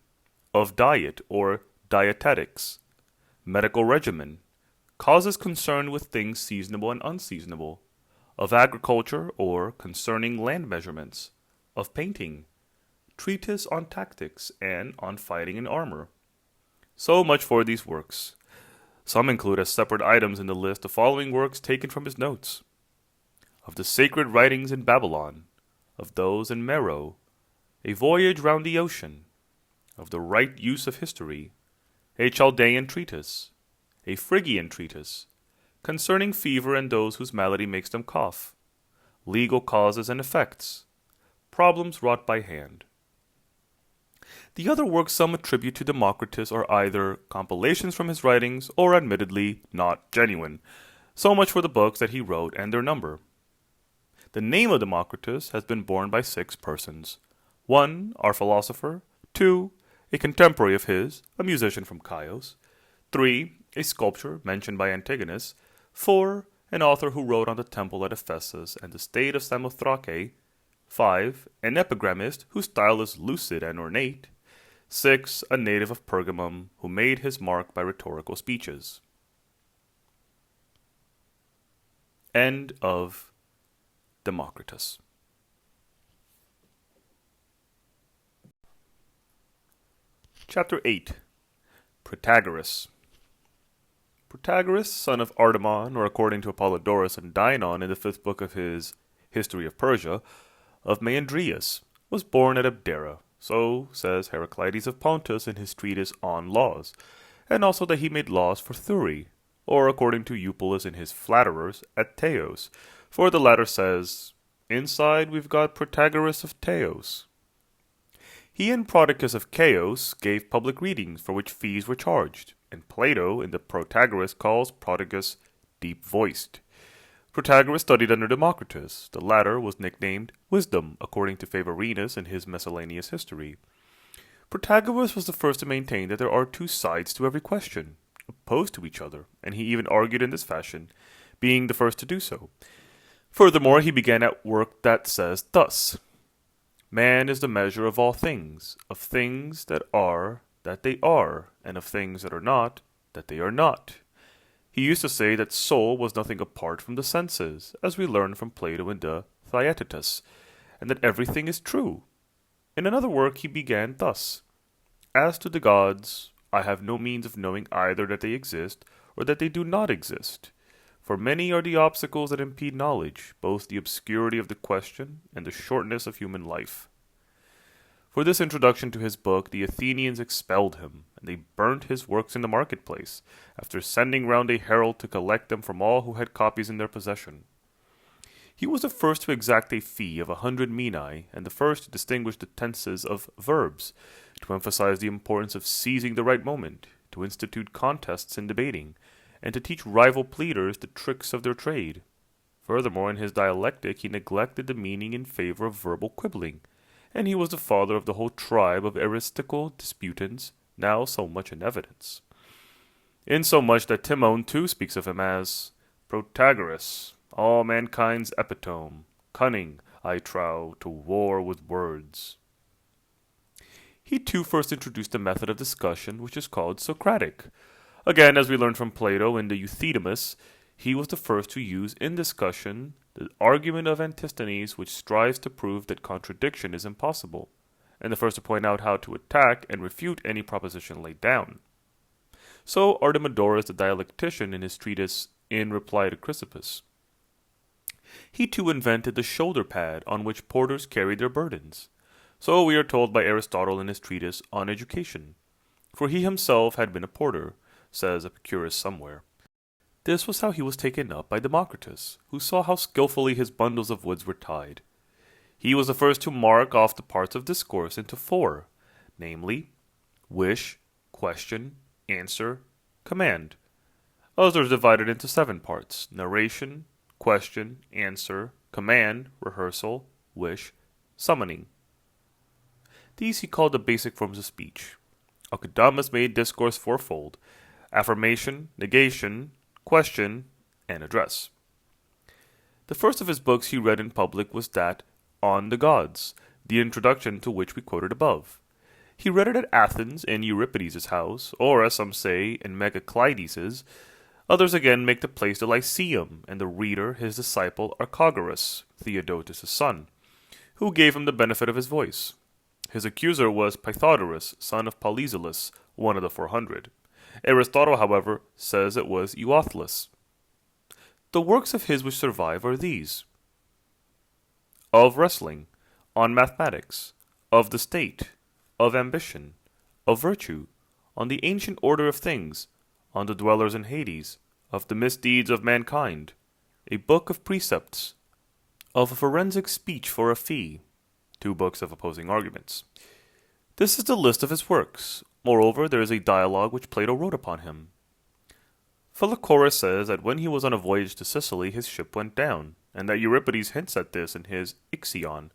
of diet or dietetics, medical regimen, causes concerned with things seasonable and unseasonable, of agriculture or concerning land measurements, of painting, treatise on tactics and on fighting in armor. So much for these works. Some include as separate items in the list the following works taken from his notes: of the sacred writings in Babylon, of those in Meroe, a voyage round the ocean, of the right use of history, a Chaldean treatise, a Phrygian treatise, concerning fever and those whose malady makes them cough, legal causes and effects, problems wrought by hand. The other works some attribute to Democritus are either compilations from his writings or admittedly not genuine. So much for the books that he wrote and their number. The name of Democritus has been borne by 6 persons. 1, our philosopher. 2, a contemporary of his, a musician from Chios. 3, a sculptor mentioned by Antigonus. 4, an author who wrote on the temple at Ephesus and the state of Samothrace. 5, an epigrammist whose style is lucid and ornate. 6, a native of Pergamum who made his mark by rhetorical speeches. End of Democritus. Chapter 8. Protagoras. Protagoras, son of Ardamon, or according to Apollodorus and Dion in the 5th book of his History of Persia, of Maendrius, was born at Abdera. So says Heraclitus of Pontus in his treatise On Laws, and also that he made laws for Thurii, or according to Eupolis in his Flatterers, at Teos, for the latter says, "Inside we've got Protagoras of Teos." He and Prodicus of Chaos gave public readings for which fees were charged, and Plato in the Protagoras calls Prodicus deep-voiced. Protagoras studied under Democritus. The latter was nicknamed Wisdom, according to Favorinus in his Miscellaneous History. Protagoras was the first to maintain that there are 2 sides to every question, opposed to each other, and he even argued in this fashion, being the first to do so. Furthermore, he began at work that says thus: Man is the measure of all things, of things that they are, and of things that are not, that they are not. He used to say that soul was nothing apart from the senses, as we learn from Plato in the Theaetetus, and that everything is true. In another work he began thus: As to the gods, I have no means of knowing either that they exist, or that they do not exist. For many are the obstacles that impede knowledge, both the obscurity of the question and the shortness of human life. For this introduction to his book, the Athenians expelled him, and they burnt his works in the marketplace, after sending round a herald to collect them from all who had copies in their possession. He was the first to exact a fee of 100 minae, and the first to distinguish the tenses of verbs, to emphasize the importance of seizing the right moment, to institute contests in debating, and to teach rival pleaders the tricks of their trade. Furthermore, in his dialectic he neglected the meaning in favor of verbal quibbling, and he was the father of the whole tribe of aristical disputants, now so much in evidence. Insomuch that Timon too speaks of him as Protagoras, all mankind's epitome, cunning, I trow, to war with words. He too first introduced a method of discussion which is called Socratic. Again, as we learned from Plato in the Euthydemus, he was the first to use in discussion the argument of Antisthenes, which strives to prove that contradiction is impossible, and the first to point out how to attack and refute any proposition laid down. So Artemidorus the dialectician in his treatise In Reply to Chrysippus. He too invented the shoulder pad on which porters carried their burdens. So we are told by Aristotle in his treatise On Education. For he himself had been a porter, says Epicurus somewhere. This was how he was taken up by Democritus, who saw how skillfully his bundles of woods were tied. He was the first to mark off the parts of discourse into 4, namely, wish, question, answer, command. Others divided into 7 parts, narration, question, answer, command, rehearsal, wish, summoning. These he called the basic forms of speech. Alcidamas made discourse 4-fold: affirmation, negation, question, and address. The first of his books he read in public was that On the Gods, the introduction to which we quoted above. He read it at Athens in Euripides' house, or, as some say, in Megacleides'. Others again make the place the Lyceum, and the reader his disciple Archagoras, Theodotus' son, who gave him the benefit of his voice. His accuser was Pythodorus, son of Polyzelus, one of the 400. Aristotle, however, says it was Euothlus. The works of his which survive are these: Of Wrestling, On Mathematics, Of the State, Of Ambition, Of Virtue, On the Ancient Order of Things, On the Dwellers in Hades, Of the Misdeeds of Mankind, A Book of Precepts, Of a Forensic Speech for a Fee, 2 books of opposing arguments. This is the list of his works. Moreover, there is a dialogue which Plato wrote upon him. Philochorus says that when he was on a voyage to Sicily, his ship went down, and that Euripides hints at this in his Ixion.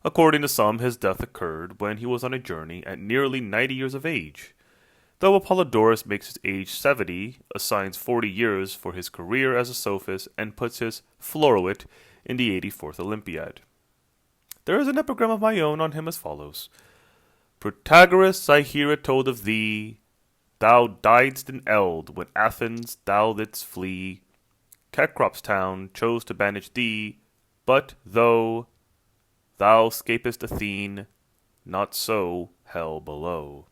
According to some, his death occurred when he was on a journey at nearly 90 years of age. Though Apollodorus makes his age 70, assigns 40 years for his career as a sophist, and puts his Floroit in the 84th Olympiad. There is an epigram of my own on him as follows: Protagoras, I hear it told of thee, thou diedst in Eld, when Athens thou didst flee. Cecrops' town chose to banish thee, but though thou scapest Athene, not so hell below.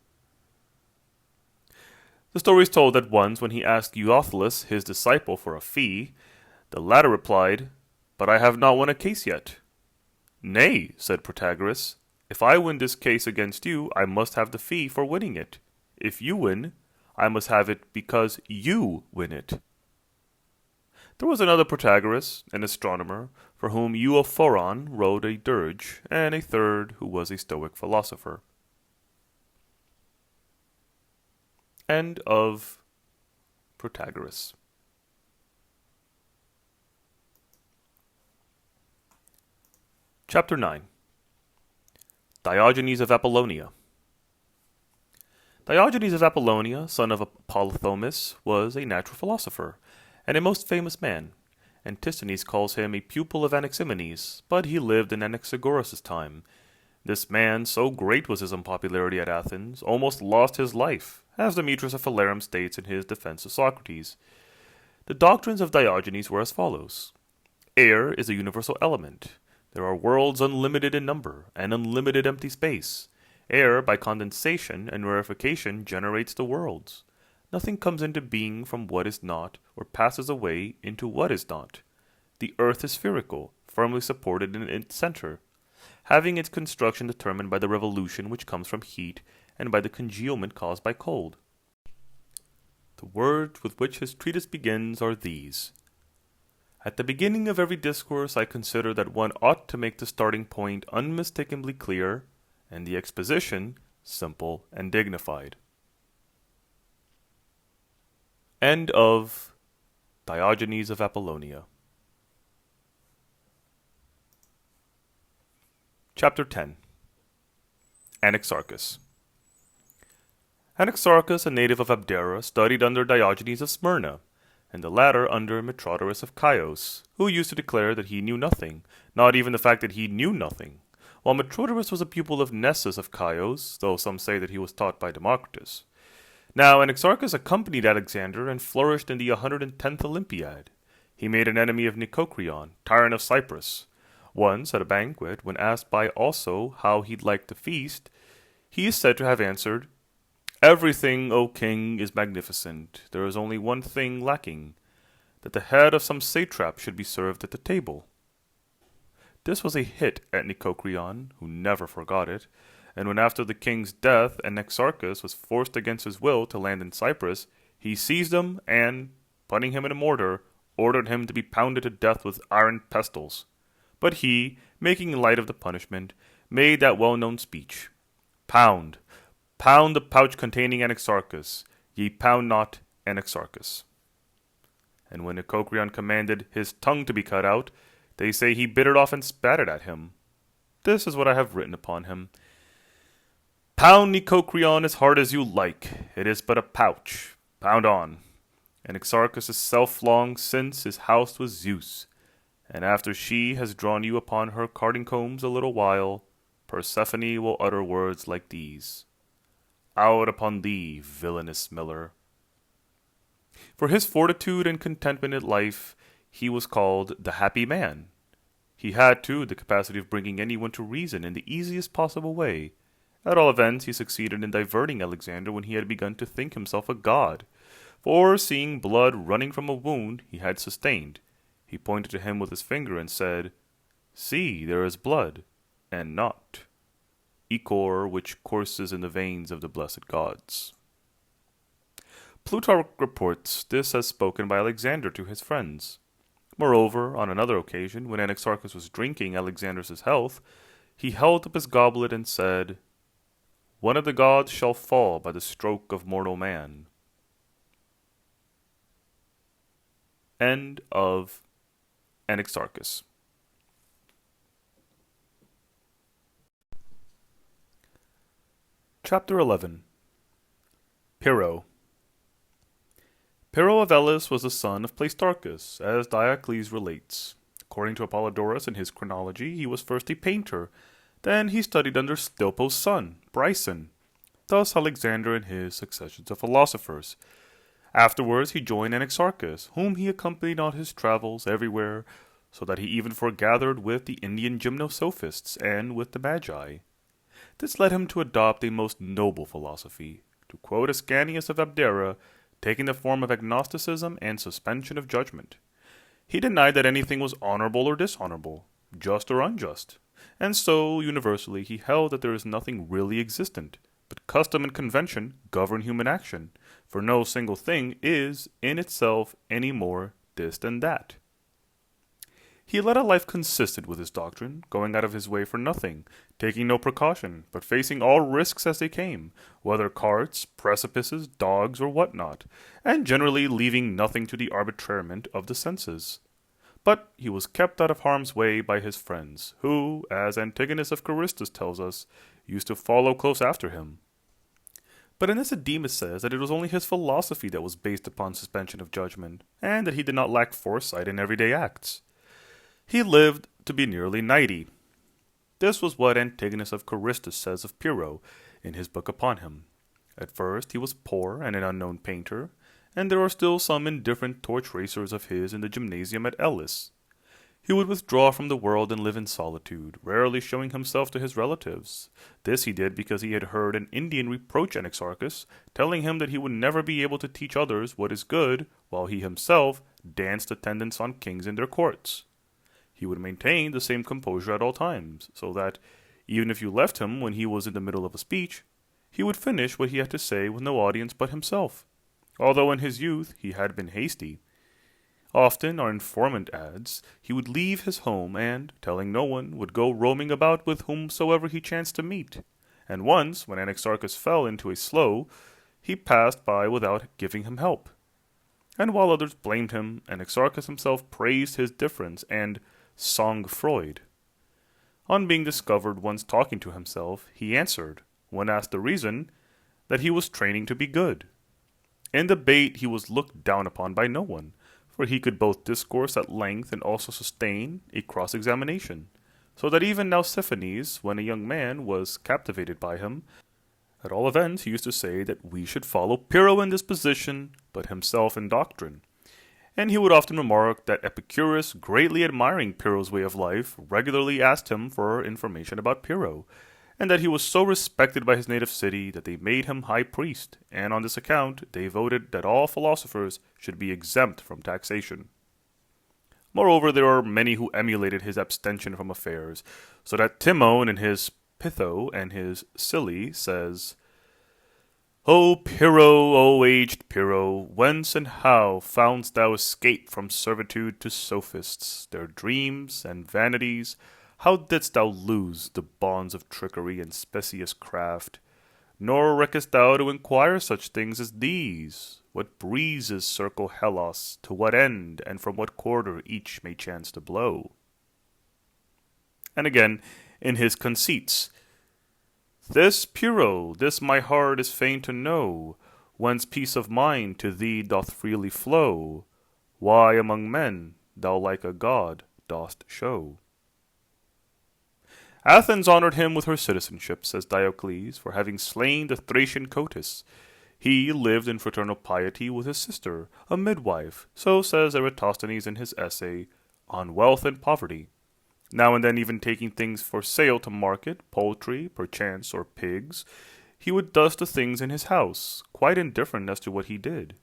The story is told that once when he asked Euothlus, his disciple, for a fee, the latter replied, But I have not won a case yet. Nay, said Protagoras, if I win this case against you, I must have the fee for winning it. If you win, I must have it because you win it. There was another Protagoras, an astronomer, for whom Euphoron wrote a dirge, and a third who was a Stoic philosopher. End of Protagoras. Chapter 9. Diogenes of Apollonia. Diogenes of Apollonia, son of Apollothomus, was a natural philosopher, and a most famous man. Antisthenes calls him a pupil of Anaximenes, but he lived in Anaxagoras' time. This man, so great was his unpopularity at Athens, almost lost his life, as Demetrius of Phalerum states in his defense of Socrates. The doctrines of Diogenes were as follows. Air is a universal element. There are worlds unlimited in number, and unlimited empty space. Air, by condensation and rarefaction, generates the worlds. Nothing comes into being from what is not, or passes away into what is not. The earth is spherical, firmly supported in its center, having its construction determined by the revolution which comes from heat and by the congealment caused by cold. The words with which his treatise begins are these: At the beginning of every discourse I consider that one ought to make the starting point unmistakably clear, and the exposition simple and dignified. End of Diogenes of Apollonia. Chapter 10. Anaxarchus. Anaxarchus, a native of Abdera, studied under Diogenes of Smyrna, and the latter under Protagoras of Chios, who used to declare that he knew nothing, not even the fact that he knew nothing, while Protagoras was a pupil of Melissus of Chios, though some say that he was taught by Democritus. Now Anaxarchus accompanied Alexander and flourished in the 110th Olympiad. He made an enemy of Nicocreon, tyrant of Cyprus. Once, at a banquet, when asked by also how he'd like to feast, he is said to have answered, "Everything, O king, is magnificent. There is only one thing lacking, that the head of some satrap should be served at the table." This was a hit at Nicocreon, who never forgot it, and when after the king's death Anaxarchus was forced against his will to land in Cyprus, he seized him and, putting him in a mortar, ordered him to be pounded to death with iron pestles. But he, making light of the punishment, made that well-known speech: "Pound, pound the pouch containing Anaxarchus, ye pound not Anaxarchus." And when Nicocreon commanded his tongue to be cut out, they say he bit it off and spat it at him. This is what I have written upon him. Pound Nicocreon as hard as you like, it is but a pouch. Pound on. Anaxarchus is self-long since his house was Zeus, and after she has drawn you upon her carding combs a little while, Persephone will utter words like these: "Out upon thee, villainous miller." For his fortitude and contentment in life, he was called the happy man. He had, too, the capacity of bringing anyone to reason in the easiest possible way. At all events, he succeeded in diverting Alexander when he had begun to think himself a god. For, seeing blood running from a wound he had sustained, he pointed to him with his finger and said, "See, there is blood, and not ichor which courses in the veins of the blessed gods." Plutarch reports this as spoken by Alexander to his friends. Moreover, on another occasion, when Anaxarchus was drinking Alexander's health, he held up his goblet and said, "One of the gods shall fall by the stroke of mortal man." End of Anaxarchus. Chapter 11. Pyrrho. Pyrrho of Elis was the son of Plastarchus, as Diocles relates. According to Apollodorus in his chronology, he was first a painter. Then he studied under Stilpo's son, Bryson. Thus Alexander and his successions of philosophers. Afterwards he joined Anaxarchus, whom he accompanied on his travels everywhere, so that he even foregathered with the Indian gymnosophists and with the Magi. This led him to adopt a most noble philosophy, to quote Ascanius of Abdera, taking the form of agnosticism and suspension of judgment. He denied that anything was honorable or dishonorable, just or unjust, and so universally he held that there is nothing really existent, but custom and convention govern human action, for no single thing is, in itself, any more this than that. He led a life consistent with his doctrine, going out of his way for nothing, taking no precaution, but facing all risks as they came, whether carts, precipices, dogs, or what not, and generally leaving nothing to the arbitrament of the senses. But he was kept out of harm's way by his friends, who, as Antigonus of Carystus tells us, used to follow close after him. But Anaxidemus says that it was only his philosophy that was based upon suspension of judgment, and that he did not lack foresight in everyday acts. He lived to be nearly 90. This was what Antigonus of Carystus says of Pyrrho in his book upon him. At first he was poor and an unknown painter, and there are still some indifferent torch racers of his in the gymnasium at Elis. He would withdraw from the world and live in solitude, rarely showing himself to his relatives. This he did because he had heard an Indian reproach Anaxarchus, telling him that he would never be able to teach others what is good, while he himself danced attendance on kings in their courts. He would maintain the same composure at all times, so that, even if you left him when he was in the middle of a speech, he would finish what he had to say with no audience but himself, although in his youth he had been hasty. Often, our informant adds, he would leave his home and, telling no one, would go roaming about with whomsoever he chanced to meet. And once, when Anaxarchus fell into a slough, he passed by without giving him help. And while others blamed him, Anaxarchus himself praised his difference and sang Freud. On being discovered once talking to himself, he answered, when asked the reason, that he was training to be good. In debate he was looked down upon by no one, for he could both discourse at length and also sustain a cross-examination, so that even Leucippus, when a young man, was captivated by him. At all events, he used to say that we should follow Pyrrho in disposition, but himself in doctrine. And he would often remark that Epicurus, greatly admiring Pyrrho's way of life, regularly asked him for information about Pyrrho, and that he was so respected by his native city that they made him high priest, and on this account they voted that all philosophers should be exempt from taxation. Moreover, there are many who emulated his abstention from affairs, so that Timon in his Pytho and his Silly says, O Pyrrho, O aged Pyrrho, whence and how foundst thou escape from servitude to sophists, their dreams and vanities? How didst thou lose the bonds of trickery and specious craft? Nor reckest thou to inquire such things as these? What breezes circle Hellas, to what end, and from what quarter each may chance to blow? And again, in his Conceits, This, Pyrrho, this my heart is fain to know, whence peace of mind to thee doth freely flow, why among men thou like a god dost show. Athens honored him with her citizenship, says Diocles, for having slain the Thracian Cotys. He lived in fraternal piety with his sister, a midwife, so says Eratosthenes in his essay On Wealth and Poverty. Now and then even taking things for sale to market, poultry, perchance, or pigs, he would dust the things in his house, quite indifferent as to what he did.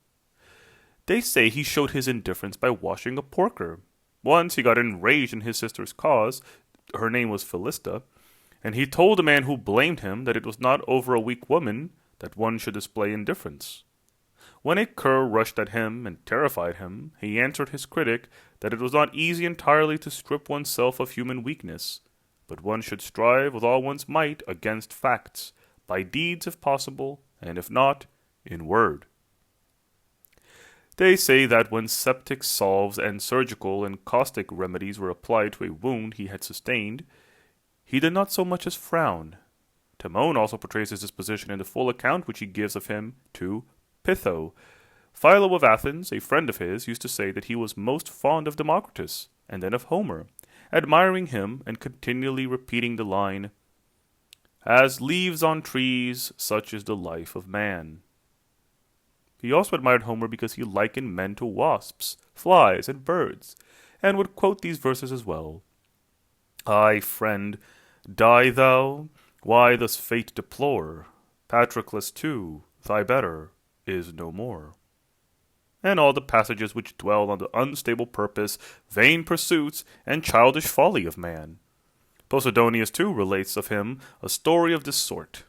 They say he showed his indifference by washing a porker. Once he got enraged in his sister's cause, her name was Philista, and he told a man who blamed him that it was not over a weak woman that one should display indifference. When a cur rushed at him and terrified him, he answered his critic that it was not easy entirely to strip oneself of human weakness, but one should strive with all one's might against facts, by deeds if possible, and if not, in word. They say that when septic salves and surgical and caustic remedies were applied to a wound he had sustained, he did not so much as frown. Timon also portrays his disposition in the full account which he gives of him to Pytho. Philo of Athens, a friend of his, used to say that he was most fond of Democritus, and then of Homer, admiring him and continually repeating the line, As leaves on trees, such is the life of man. He also admired Homer because he likened men to wasps, flies, and birds, and would quote these verses as well. Ay, friend, die thou? Why thus fate deplore? Patroclus too, thy better, is no more. And all the passages which dwell on the unstable purpose, vain pursuits, and childish folly of man. Posidonius too relates of him a story of this sort.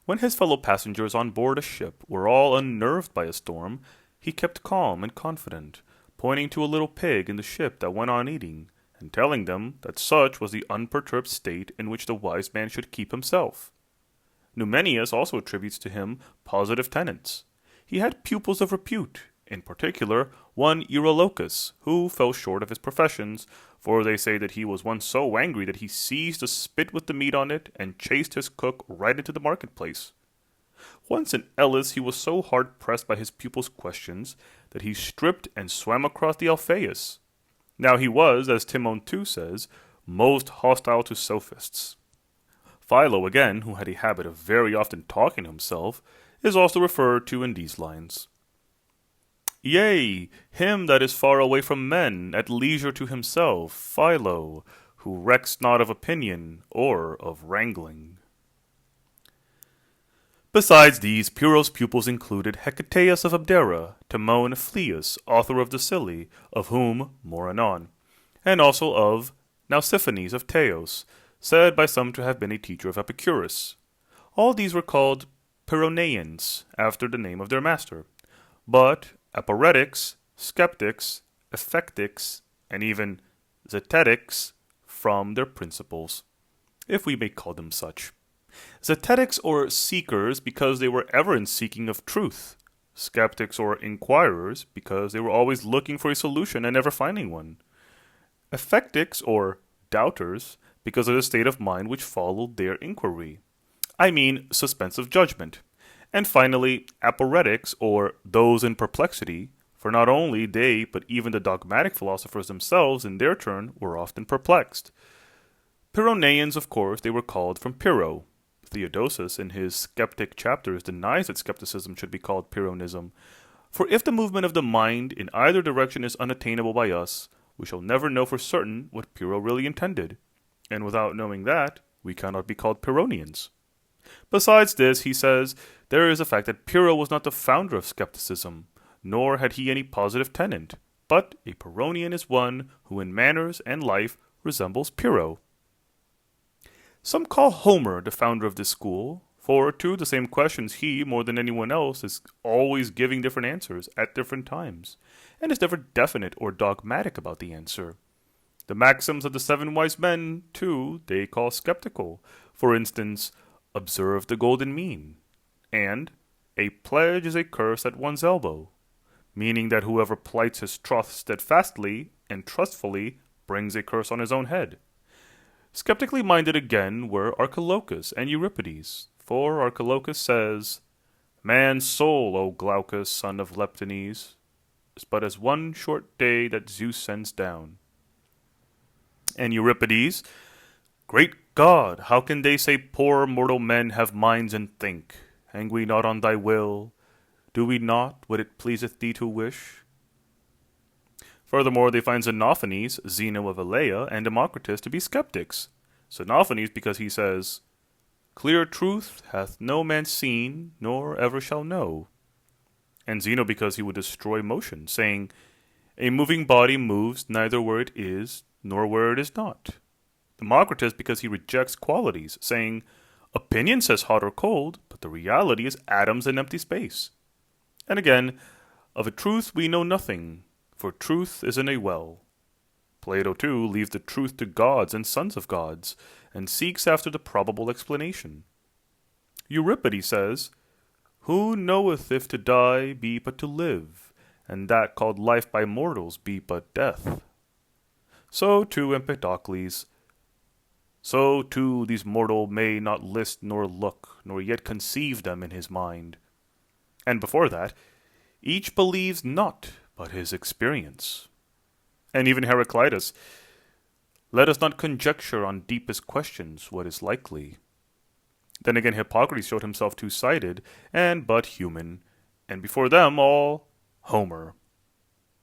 When his fellow passengers on board a ship were all unnerved by a storm, he kept calm and confident, pointing to a little pig in the ship that went on eating, and telling them that such was the unperturbed state in which the wise man should keep himself. Numenius also attributes to him positive tenets. He had pupils of repute, in particular one Eurolocus, who fell short of his professions, for they say that he was once so angry that he seized a spit with the meat on it and chased his cook right into the marketplace. Once in Elis he was so hard pressed by his pupils' questions that he stripped and swam across the Alpheus. Now he was, as Timon too says, most hostile to sophists. Philo, again, who had a habit of very often talking to himself, is also referred to in these lines. Yea, him that is far away from men, at leisure to himself, Philo, who recks not of opinion or of wrangling. Besides these, Pyrrho's pupils included Hecataeus of Abdera, Timon of Phlius, author of the Silly, of whom more anon, and also of Nausiphanes of Teos, said by some to have been a teacher of Epicurus. All these were called Pyrrhonians, after the name of their master. But aporetics, skeptics, effectics, and even zetics from their principles, if we may call them such. Zetics or seekers because they were ever in seeking of truth. Skeptics or inquirers because they were always looking for a solution and never finding one. Effectics or doubters because of the state of mind which followed their inquiry. I mean suspensive judgment. And finally, aporetics, or those in perplexity, for not only they, but even the dogmatic philosophers themselves, in their turn, were often perplexed. Pyrrhonians, of course, they were called from Pyrrho. Theodosius, in his skeptic chapters, denies that skepticism should be called Pyrrhonism, for if the movement of the mind in either direction is unattainable by us, we shall never know for certain what Pyrrho really intended, and without knowing that, we cannot be called Pyrrhonians. Besides this, he says, there is the fact that Pyrrho was not the founder of skepticism, nor had he any positive tenant, but a Pyrrhonian is one who in manners and life resembles Pyrrho. Some call Homer the founder of this school, for to the same questions he, more than anyone else, is always giving different answers at different times, and is never definite or dogmatic about the answer. The maxims of the 7 wise men, too, they call skeptical. For instance, observe the golden mean, and a pledge is a curse at one's elbow, meaning that whoever plights his troth steadfastly and trustfully brings a curse on his own head. Skeptically minded again were Archilochus and Euripides, for Archilochus says, Man's soul, O Glaucus, son of Leptines, is but as one short day that Zeus sends down. And Euripides, Great God, how can they say poor mortal men have minds and think? Hang we not on thy will? Do we not what it pleaseth thee to wish? Furthermore, they find Xenophanes, Zeno of Elea, and Democritus to be skeptics. Xenophanes because he says, Clear truth hath no man seen, nor ever shall know. And Zeno because he would destroy motion, saying, A moving body moves neither where it is, nor where it is not. Democritus because he rejects qualities, saying, Opinion says hot or cold, but the reality is atoms in empty space. And again, of a truth we know nothing, for truth is in a well. Plato, too, leaves the truth to gods and sons of gods, and seeks after the probable explanation. Euripides says, Who knoweth if to die be but to live, and that called life by mortals be but death? So, too, Empedocles, so, too, these mortal may not list nor look, nor yet conceive them in his mind. And before that, each believes not but his experience. And even Heraclitus, let us not conjecture on deepest questions what is likely. Then again, Hippocrates showed himself two-sided, and but human, and before them all, Homer.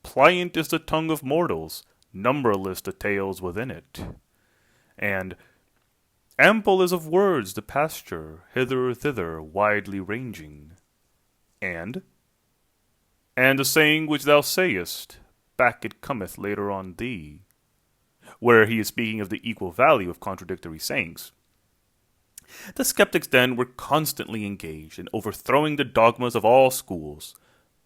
Pliant is the tongue of mortals, numberless the tales within it. And ample is of words the pasture, hither thither widely ranging. And the saying which thou sayest, back it cometh later on thee, where he is speaking of the equal value of contradictory sayings. The skeptics then were constantly engaged in overthrowing the dogmas of all schools,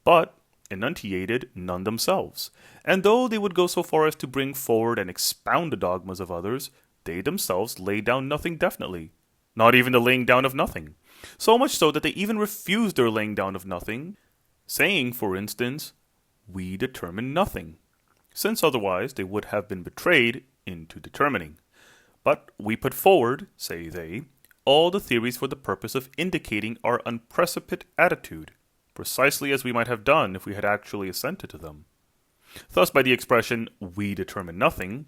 but enunciated none themselves, and though they would go so far as to bring forward and expound the dogmas of others, they themselves laid down nothing definitely, not even the laying down of nothing, so much so that they even refused their laying down of nothing, saying, for instance, we determine nothing, since otherwise they would have been betrayed into determining. But we put forward, say they, all the theories for the purpose of indicating our unprecipitate attitude, precisely as we might have done if we had actually assented to them. Thus, by the expression, we determine nothing,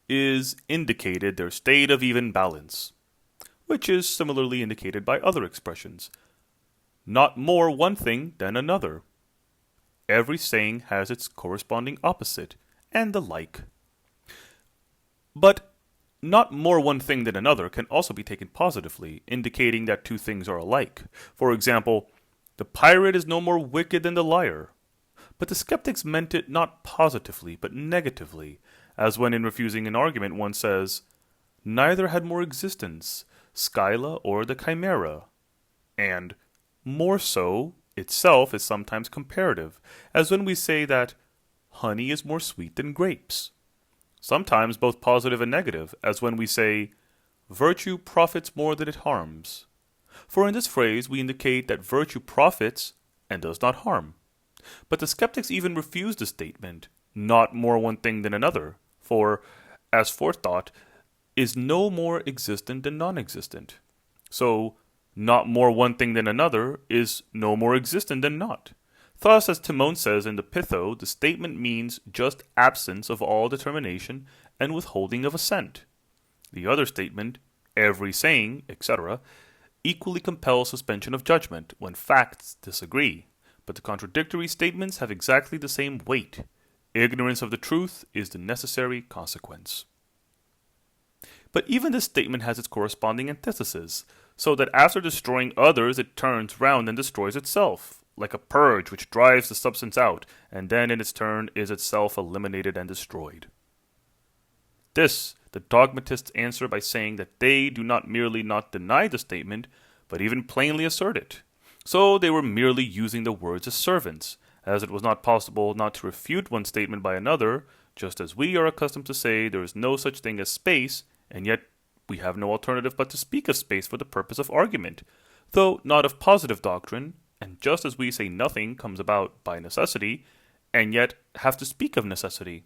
is indicated their state of even balance, which is similarly indicated by other expressions. Not more one thing than another. every saying has its corresponding opposite, and the like. But not more one thing than another can also be taken positively, indicating that two things are alike. For example, the pirate is no more wicked than the liar. But the skeptics meant it not positively, but negatively, as when in refusing an argument one says, neither had more existence, Scylla or the Chimera, and more so itself is sometimes comparative, as when we say that honey is more sweet than grapes. Sometimes both positive and negative, as when we say, virtue profits more than it harms. For in this phrase we indicate that virtue profits and does not harm. But the skeptics even refuse the statement, not more one thing than another, for, as forethought, is no more existent than non-existent. So, not more one thing than another is no more existent than not. Thus, as Timon says in the Pytho, the statement means just absence of all determination and withholding of assent. The other statement, every saying, etc., equally compels suspension of judgment when facts disagree. But the contradictory statements have exactly the same weight. Ignorance of the truth is the necessary consequence. But even this statement has its corresponding antithesis, so that after destroying others it turns round and destroys itself, like a purge which drives the substance out, and then in its turn is itself eliminated and destroyed. This the dogmatists answer by saying that they do not merely not deny the statement, but even plainly assert it. So they were merely using the words as servants, as it was not possible not to refute one statement by another, just as we are accustomed to say there is no such thing as space, and yet we have no alternative but to speak of space for the purpose of argument, though not of positive doctrine, and just as we say nothing comes about by necessity, and yet have to speak of necessity.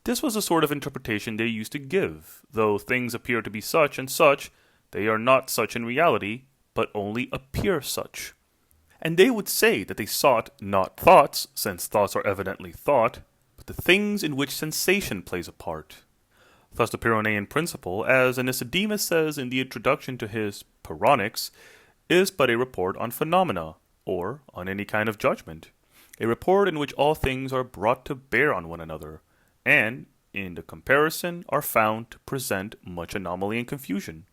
This was the sort of interpretation they used to give, though things appear to be such and such, they are not such in reality, but only appear such. And they would say that they sought not thoughts, since thoughts are evidently thought, but the things in which sensation plays a part. Thus the Pyrrhonian principle, as Anicedemus says in the introduction to his Pyrrhonics, is but a report on phenomena, or on any kind of judgment, a report in which all things are brought to bear on one another, and, in the comparison, are found to present much anomaly and confusion.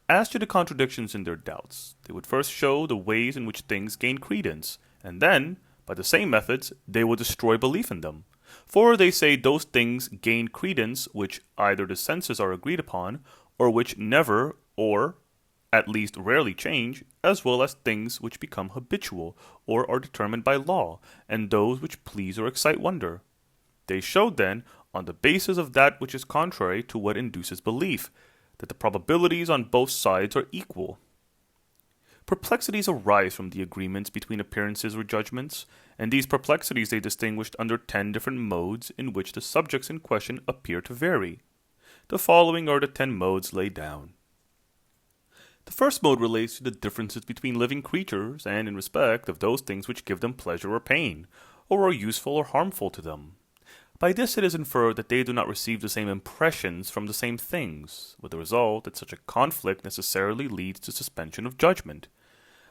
As to the contradictions in their doubts, they would first show the ways in which things gain credence, and then, by the same methods, they will destroy belief in them. For they say those things gain credence which either the senses are agreed upon, or which never, or at least rarely change, as well as things which become habitual, or are determined by law, and those which please or excite wonder. They showed then, on the basis of that which is contrary to what induces belief, that the probabilities on both sides are equal. Perplexities arise from the agreements between appearances or judgments, and these perplexities they distinguished under 10 different modes in which the subjects in question appear to vary. The following are the 10 modes laid down. The first mode relates to the differences between living creatures and in respect of those things which give them pleasure or pain, or are useful or harmful to them. By this it is inferred that they do not receive the same impressions from the same things, with the result that such a conflict necessarily leads to suspension of judgment.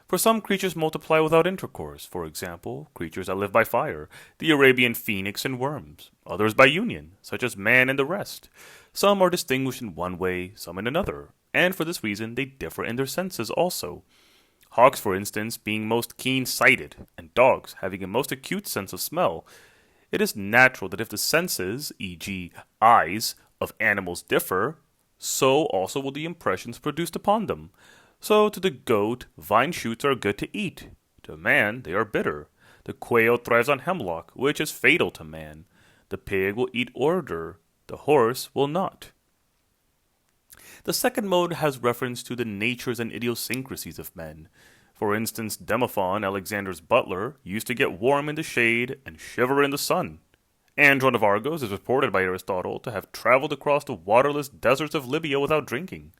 For some creatures multiply without intercourse, for example, creatures that live by fire, the Arabian phoenix and worms, others by union, such as man and the rest. Some are distinguished in one way, some in another, and for this reason they differ in their senses also. Hawks, for instance, being most keen-sighted, and dogs having a most acute sense of smell. It is natural that if the senses, e.g., eyes, of animals differ, so also will the impressions produced upon them. So to the goat, vine shoots are good to eat. To man, they are bitter. The quail thrives on hemlock, which is fatal to man. The pig will eat ordure. The horse will not. The second mode has reference to the natures and idiosyncrasies of men. For instance, Demophon, Alexander's butler, used to get warm in the shade and shiver in the sun. Andron of Argos is reported by Aristotle to have traveled across the waterless deserts of Libya without drinking.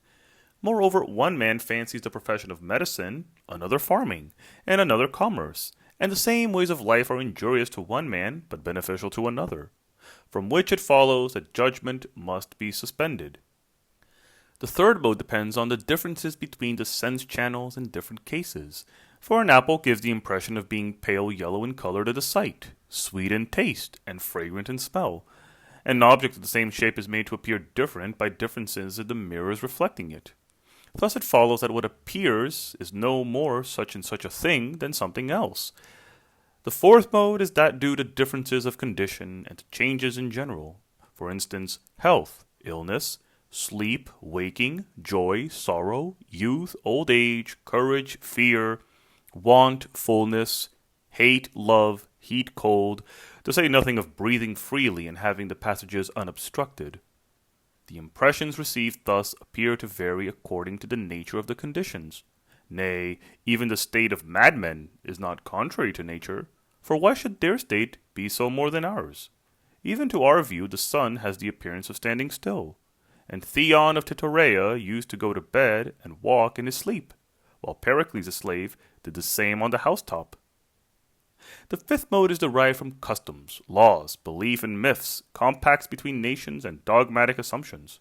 Moreover, one man fancies the profession of medicine, another farming, and another commerce, and the same ways of life are injurious to one man, but beneficial to another, from which it follows that judgment must be suspended. The third mode depends on the differences between the sense channels in different cases. For an apple gives the impression of being pale yellow in color to the sight, sweet in taste, and fragrant in smell. An object of the same shape is made to appear different by differences in the mirrors reflecting it. Thus it follows that what appears is no more such and such a thing than something else. The fourth mode is that due to differences of condition and to changes in general. For instance, health, illness, sleep, waking, joy, sorrow, youth, old age, courage, fear, want, fullness, hate, love, heat, cold, to say nothing of breathing freely and having the passages unobstructed. The impressions received thus appear to vary according to the nature of the conditions. Nay, even the state of madmen is not contrary to nature, for why should their state be so more than ours? Even to our view the sun has the appearance of standing still, and Theon of Titarea used to go to bed and walk in his sleep, while Pericles the slave did the same on the housetop. The fifth mode is derived from customs, laws, belief, and myths, compacts between nations, and dogmatic assumptions.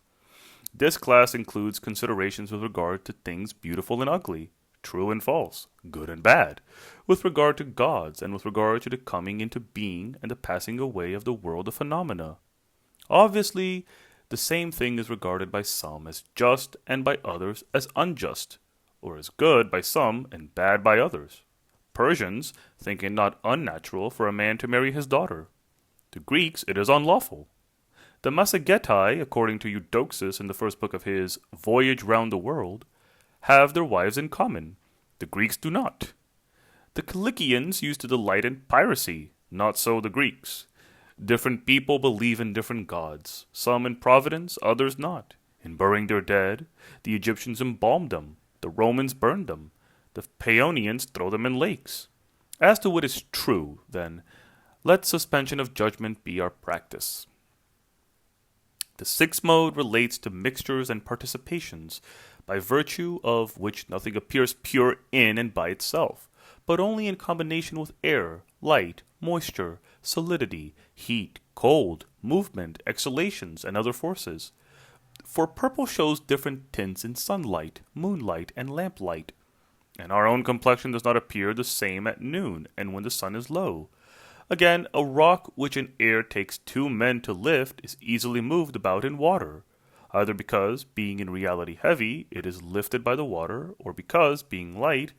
This class includes considerations with regard to things beautiful and ugly, true and false, good and bad, with regard to gods, and with regard to the coming into being and the passing away of the world of phenomena. Obviously, the same thing is regarded by some as just and by others as unjust, or as good by some and bad by others. Persians think it not unnatural for a man to marry his daughter. To Greeks it is unlawful. The Massagettai, according to Eudoxus in the first book of his Voyage Round the World, have their wives in common. The Greeks do not. The Cilicians used to delight in piracy, not so the Greeks. Different people believe in different gods, some in providence, others not. In burying their dead, the Egyptians embalmed them, the Romans burned them, the Paeonians throw them in lakes. As to what is true, then, let suspension of judgment be our practice. The sixth mode relates to mixtures and participations, by virtue of which nothing appears pure in and by itself, but only in combination with air, light, moisture, solidity, heat, cold, movement, exhalations, and other forces. For purple shows different tints in sunlight, moonlight, and lamplight, and our own complexion does not appear the same at noon and when the sun is low. Again, a rock which in air takes 2 men to lift is easily moved about in water, either because, being in reality heavy, it is lifted by the water, or because, being light,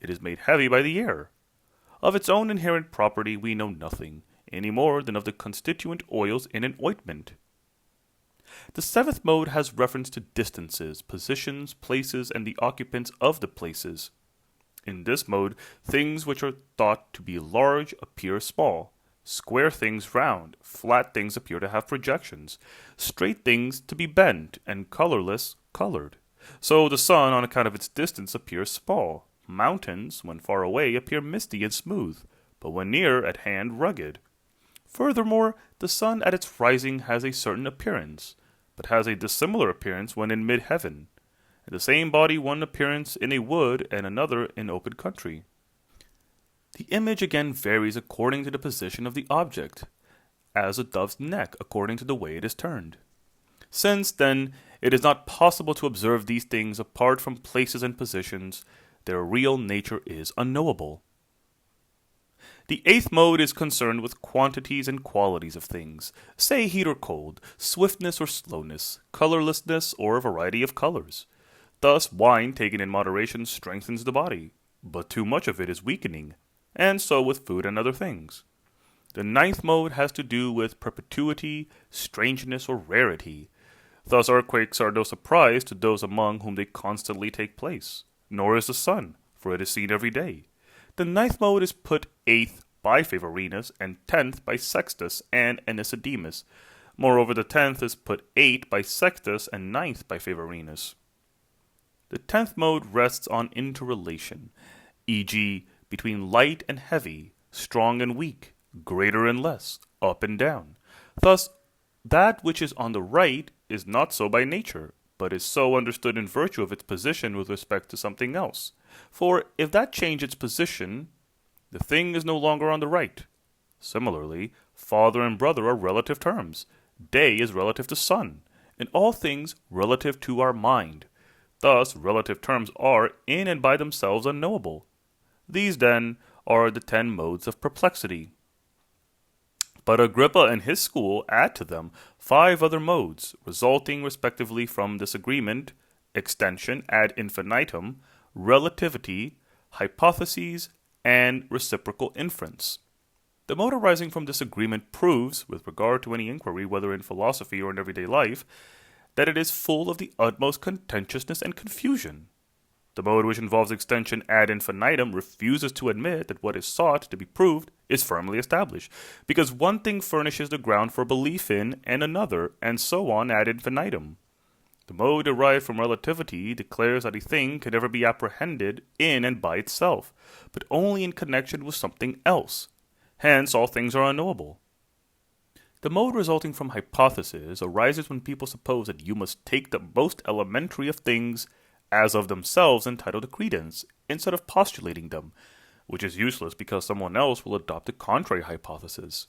it is made heavy by the air. Of its own inherent property we know nothing, any more than of the constituent oils in an ointment. The seventh mode has reference to distances, positions, places, and the occupants of the places. In this mode, things which are thought to be large appear small, square things round, flat things appear to have projections, straight things to be bent, and colorless colored. So the sun, on account of its distance, appears small. Mountains, when far away, appear misty and smooth, but when near at hand rugged. Furthermore, the sun at its rising has a certain appearance, but has a dissimilar appearance when in mid-heaven, and the same body one appearance in a wood and another in open country. The image again varies according to the position of the object, as a dove's neck according to the way it is turned. Since, then, it is not possible to observe these things apart from places and positions, their real nature is unknowable. The eighth mode is concerned with quantities and qualities of things, say heat or cold, swiftness or slowness, colorlessness or a variety of colors. Thus, wine taken in moderation strengthens the body, but too much of it is weakening, and so with food and other things. The ninth mode has to do with perpetuity, strangeness, or rarity. Thus earthquakes are no surprise to those among whom they constantly take place, nor is the sun, for it is seen every day. The ninth mode is put 8th by Favorinus, and 10th by Sextus and Anicedemus. Moreover, the 10th is put 8 by Sextus and 9th by Favorinus. The 10th mode rests on interrelation, e.g., between light and heavy, strong and weak, greater and less, up and down. Thus, that which is on the right is not so by nature, but is so understood in virtue of its position with respect to something else. For if that change its position, the thing is no longer on the right. Similarly, father and brother are relative terms. Day is relative to sun, and all things relative to our mind. Thus, relative terms are, in and by themselves, unknowable. These, then, are the 10 modes of perplexity. But Agrippa and his school add to them 5 other modes, resulting respectively from disagreement, extension ad infinitum, relativity, hypotheses, and reciprocal inference. The mode arising from disagreement proves, with regard to any inquiry, whether in philosophy or in everyday life, that it is full of the utmost contentiousness and confusion. The mode which involves extension ad infinitum refuses to admit that what is sought to be proved is firmly established, because one thing furnishes the ground for belief in and another, and so on ad infinitum. The mode derived from relativity declares that a thing can never be apprehended in and by itself, but only in connection with something else. Hence, all things are unknowable. The mode resulting from hypothesis arises when people suppose that you must take the most elementary of things as of themselves entitled to credence, instead of postulating them, which is useless because someone else will adopt a contrary hypothesis.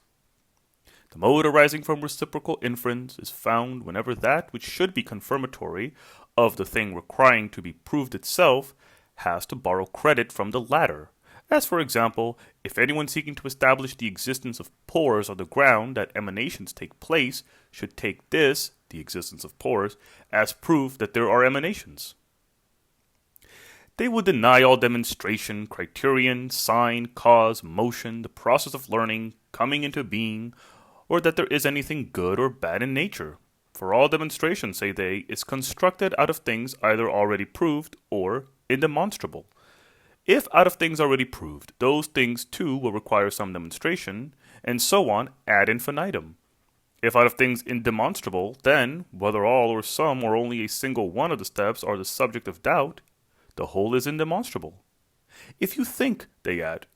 The mode arising from reciprocal inference is found whenever that which should be confirmatory of the thing requiring to be proved itself has to borrow credit from the latter. As, for example, if anyone seeking to establish the existence of pores on the ground that emanations take place should take this, the existence of pores, as proof that there are emanations. They would deny all demonstration, criterion, sign, cause, motion, the process of learning, coming into being, or that there is anything good or bad in nature. For all demonstration, say they, is constructed out of things either already proved or indemonstrable. If out of things already proved, those things too will require some demonstration, and so on ad infinitum. If out of things indemonstrable, then, whether all or some or only a single one of the steps are the subject of doubt, the whole is indemonstrable. If you think, they add,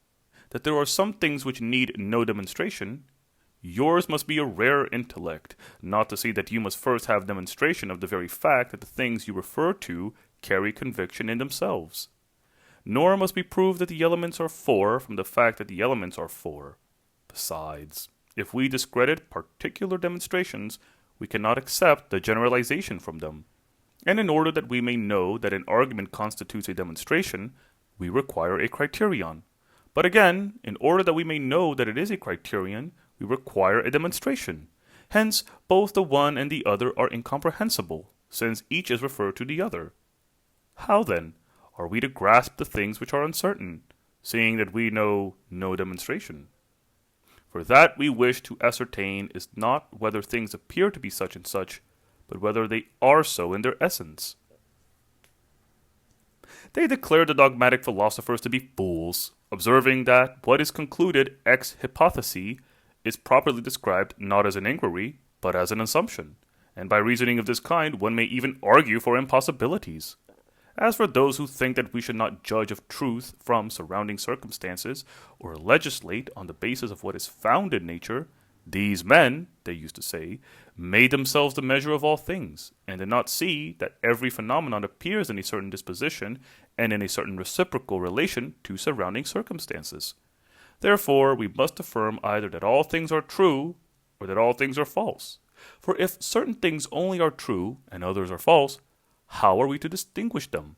that there are some things which need no demonstration, yours must be a rare intellect, not to see that you must first have demonstration of the very fact that the things you refer to carry conviction in themselves. Nor must be proved that the elements are four from the fact that the elements are four. Besides, if we discredit particular demonstrations, we cannot accept the generalization from them. And in order that we may know that an argument constitutes a demonstration, we require a criterion. But again, in order that we may know that it is a criterion, we require a demonstration. Hence, both the one and the other are incomprehensible, since each is referred to the other. How, then, are we to grasp the things which are uncertain, seeing that we know no demonstration? For that we wish to ascertain is not whether things appear to be such and such, but whether they are so in their essence. They declare the dogmatic philosophers to be fools, observing that what is concluded ex hypothesi is properly described not as an inquiry, but as an assumption, and by reasoning of this kind one may even argue for impossibilities. As for those who think that we should not judge of truth from surrounding circumstances, or legislate on the basis of what is found in nature, these men, they used to say, made themselves the measure of all things, and did not see that every phenomenon appears in a certain disposition and in a certain reciprocal relation to surrounding circumstances. Therefore, we must affirm either that all things are true, or that all things are false. For if certain things only are true, and others are false, how are we to distinguish them?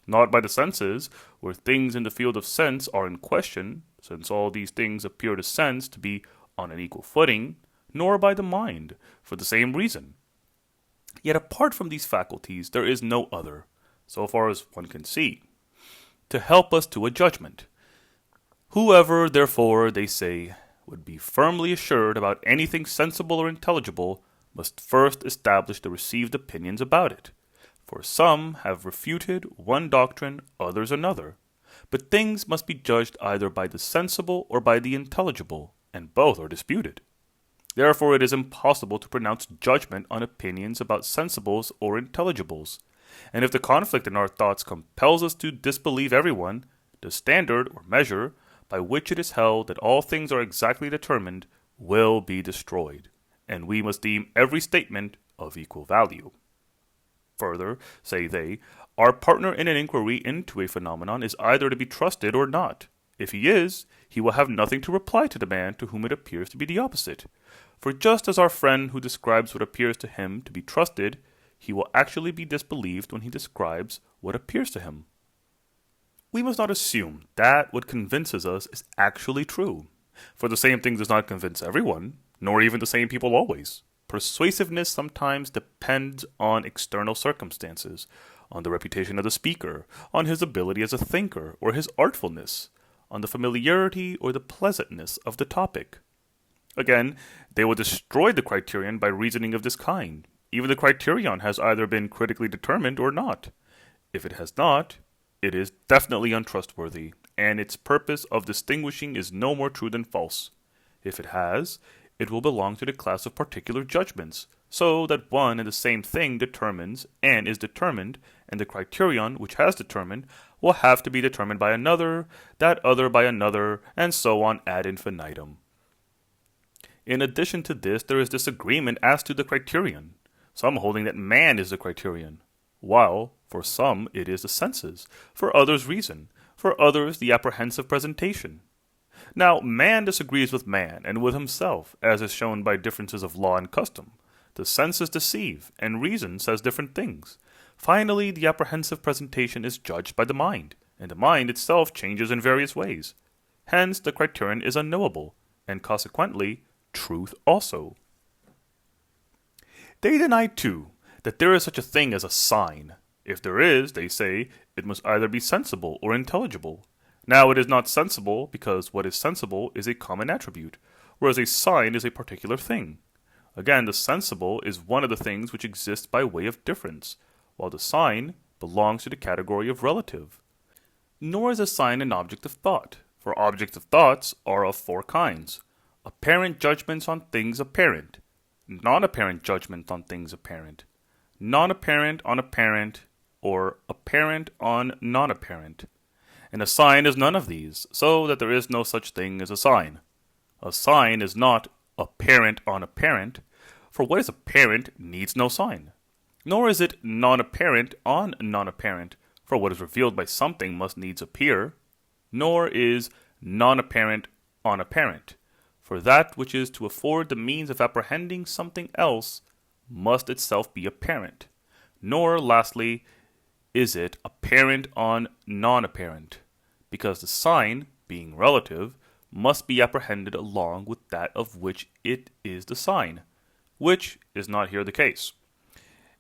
Not by the senses, where things in the field of sense are in question, since all these things appear to sense to be on an equal footing, nor by the mind, for the same reason. Yet apart from these faculties, there is no other, so far as one can see, to help us to a judgment. Whoever, therefore, they say, would be firmly assured about anything sensible or intelligible, must first establish the received opinions about it. For some have refuted one doctrine, others another. But things must be judged either by the sensible or by the intelligible, and both are disputed. Therefore it is impossible to pronounce judgment on opinions about sensibles or intelligibles. And if the conflict in our thoughts compels us to disbelieve everyone, the standard or measure by which it is held that all things are exactly determined will be destroyed, and we must deem every statement of equal value. Further, say they, our partner in an inquiry into a phenomenon is either to be trusted or not. If he is, he will have nothing to reply to the man to whom it appears to be the opposite. For just as our friend who describes what appears to him to be trusted, he will actually be disbelieved when he describes what appears to him. We must not assume that what convinces us is actually true, for the same thing does not convince everyone, nor even the same people always. Persuasiveness sometimes depends on external circumstances, on the reputation of the speaker, on his ability as a thinker, or his artfulness, on the familiarity or the pleasantness of the topic. Again, they will destroy the criterion by reasoning of this kind. Even the criterion has either been critically determined or not. If it has not, it is definitely untrustworthy, and its purpose of distinguishing is no more true than false. If it has, it will belong to the class of particular judgments, so that one and the same thing determines and is determined, and the criterion which has determined will have to be determined by another, that other by another, and so on ad infinitum. In addition to this, there is disagreement as to the criterion, some holding that man is the criterion, while for some it is the senses, for others reason, for others the apprehensive presentation. Now, man disagrees with man and with himself, as is shown by differences of law and custom. The senses deceive, and reason says different things. Finally, the apprehensive presentation is judged by the mind, and the mind itself changes in various ways. Hence, the criterion is unknowable, and consequently, truth also. They deny, too, that there is such a thing as a sign. If there is, they say, it must either be sensible or intelligible. Now it is not sensible, because what is sensible is a common attribute, whereas a sign is a particular thing. Again, the sensible is one of the things which exists by way of difference, while the sign belongs to the category of relative. Nor is a sign an object of thought, for objects of thoughts are of four kinds: apparent judgments on things apparent, non-apparent judgments on things apparent, non-apparent on apparent, or apparent on non-apparent. And a sign is none of these, so that there is no such thing as a sign. A sign is not apparent on apparent, for what is apparent needs no sign. Nor is it non-apparent on non-apparent, for what is revealed by something must needs appear. Nor is non-apparent on apparent, for that which is to afford the means of apprehending something else must itself be apparent. Nor, lastly, is it apparent on non-apparent, because the sign, being relative, must be apprehended along with that of which it is the sign, which is not here the case.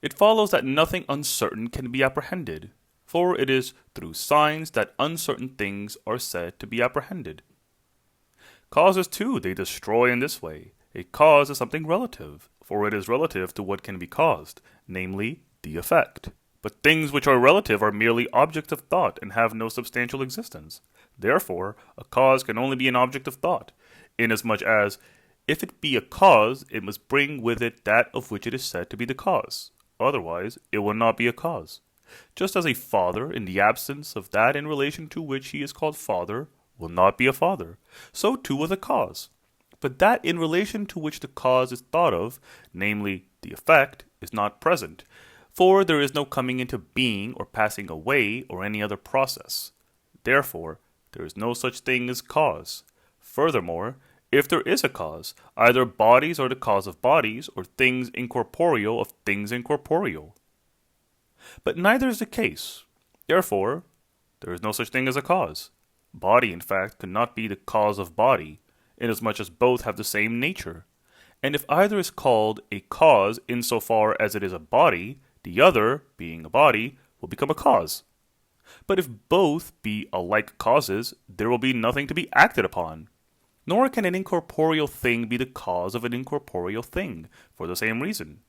It follows that nothing uncertain can be apprehended, for it is through signs that uncertain things are said to be apprehended. Causes, too, they destroy in this way. A cause is something relative, for it is relative to what can be caused, namely, the effect. But things which are relative are merely objects of thought and have no substantial existence. Therefore, a cause can only be an object of thought, inasmuch as, if it be a cause, it must bring with it that of which it is said to be the cause. Otherwise, it will not be a cause. Just as a father, in the absence of that in relation to which he is called father, will not be a father, so too with a cause. But that in relation to which the cause is thought of, namely, the effect, is not present, for there is no coming into being or passing away or any other process. Therefore, there is no such thing as cause. Furthermore, if there is a cause, either bodies are the cause of bodies, or things incorporeal of things incorporeal. But neither is the case. Therefore, there is no such thing as a cause. Body, in fact, could not be the cause of body, inasmuch as both have the same nature. And if either is called a cause insofar as it is a body, the other, being a body, will become a cause. But if both be alike causes, there will be nothing to be acted upon. Nor can an incorporeal thing be the cause of an incorporeal thing, for the same reason.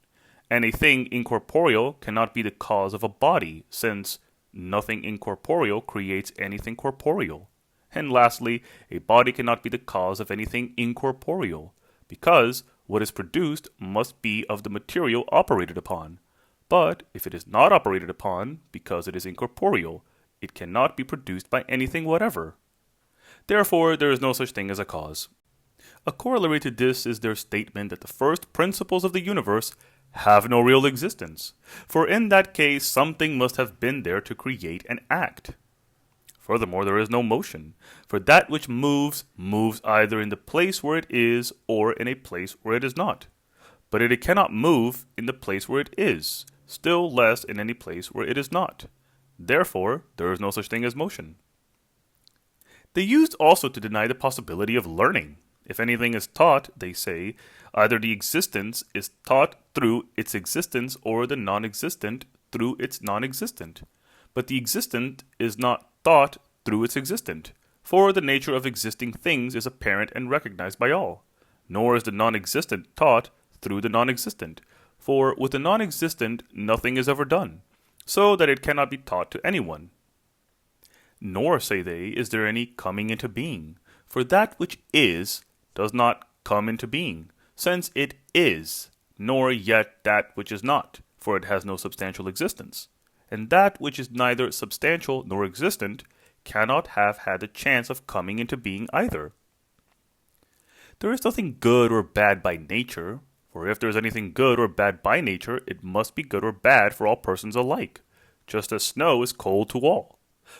And a thing incorporeal cannot be the cause of a body, since nothing incorporeal creates anything corporeal. And lastly, a body cannot be the cause of anything incorporeal, because what is produced must be of the material operated upon. But if it is not operated upon, because it is incorporeal, it cannot be produced by anything whatever. Therefore, there is no such thing as a cause. A corollary to this is their statement that the first principles of the universe have no real existence, for in that case something must have been there to create and act. Furthermore, there is no motion, for that which moves either in the place where it is or in a place where it is not. But it cannot move in the place where it is, still less in any place where it is not. Therefore, there is no such thing as motion. They used also to deny the possibility of learning. If anything is taught, they say, either the existence is taught through its existence or the non-existent through its non-existent. But the existent is not thought through its existent, for the nature of existing things is apparent and recognized by all. Nor is the non-existent taught through the non-existent, for with the non-existent nothing is ever done, so that it cannot be taught to anyone. Nor, say they, is there any coming into being, for that which is does not come into being, since it is, nor yet that which is not, for it has no substantial existence. And that which is neither substantial nor existent cannot have had the chance of coming into being either. There is nothing good or bad by nature, for if there is anything good or bad by nature, it must be good or bad for all persons alike, just as snow is cold to all.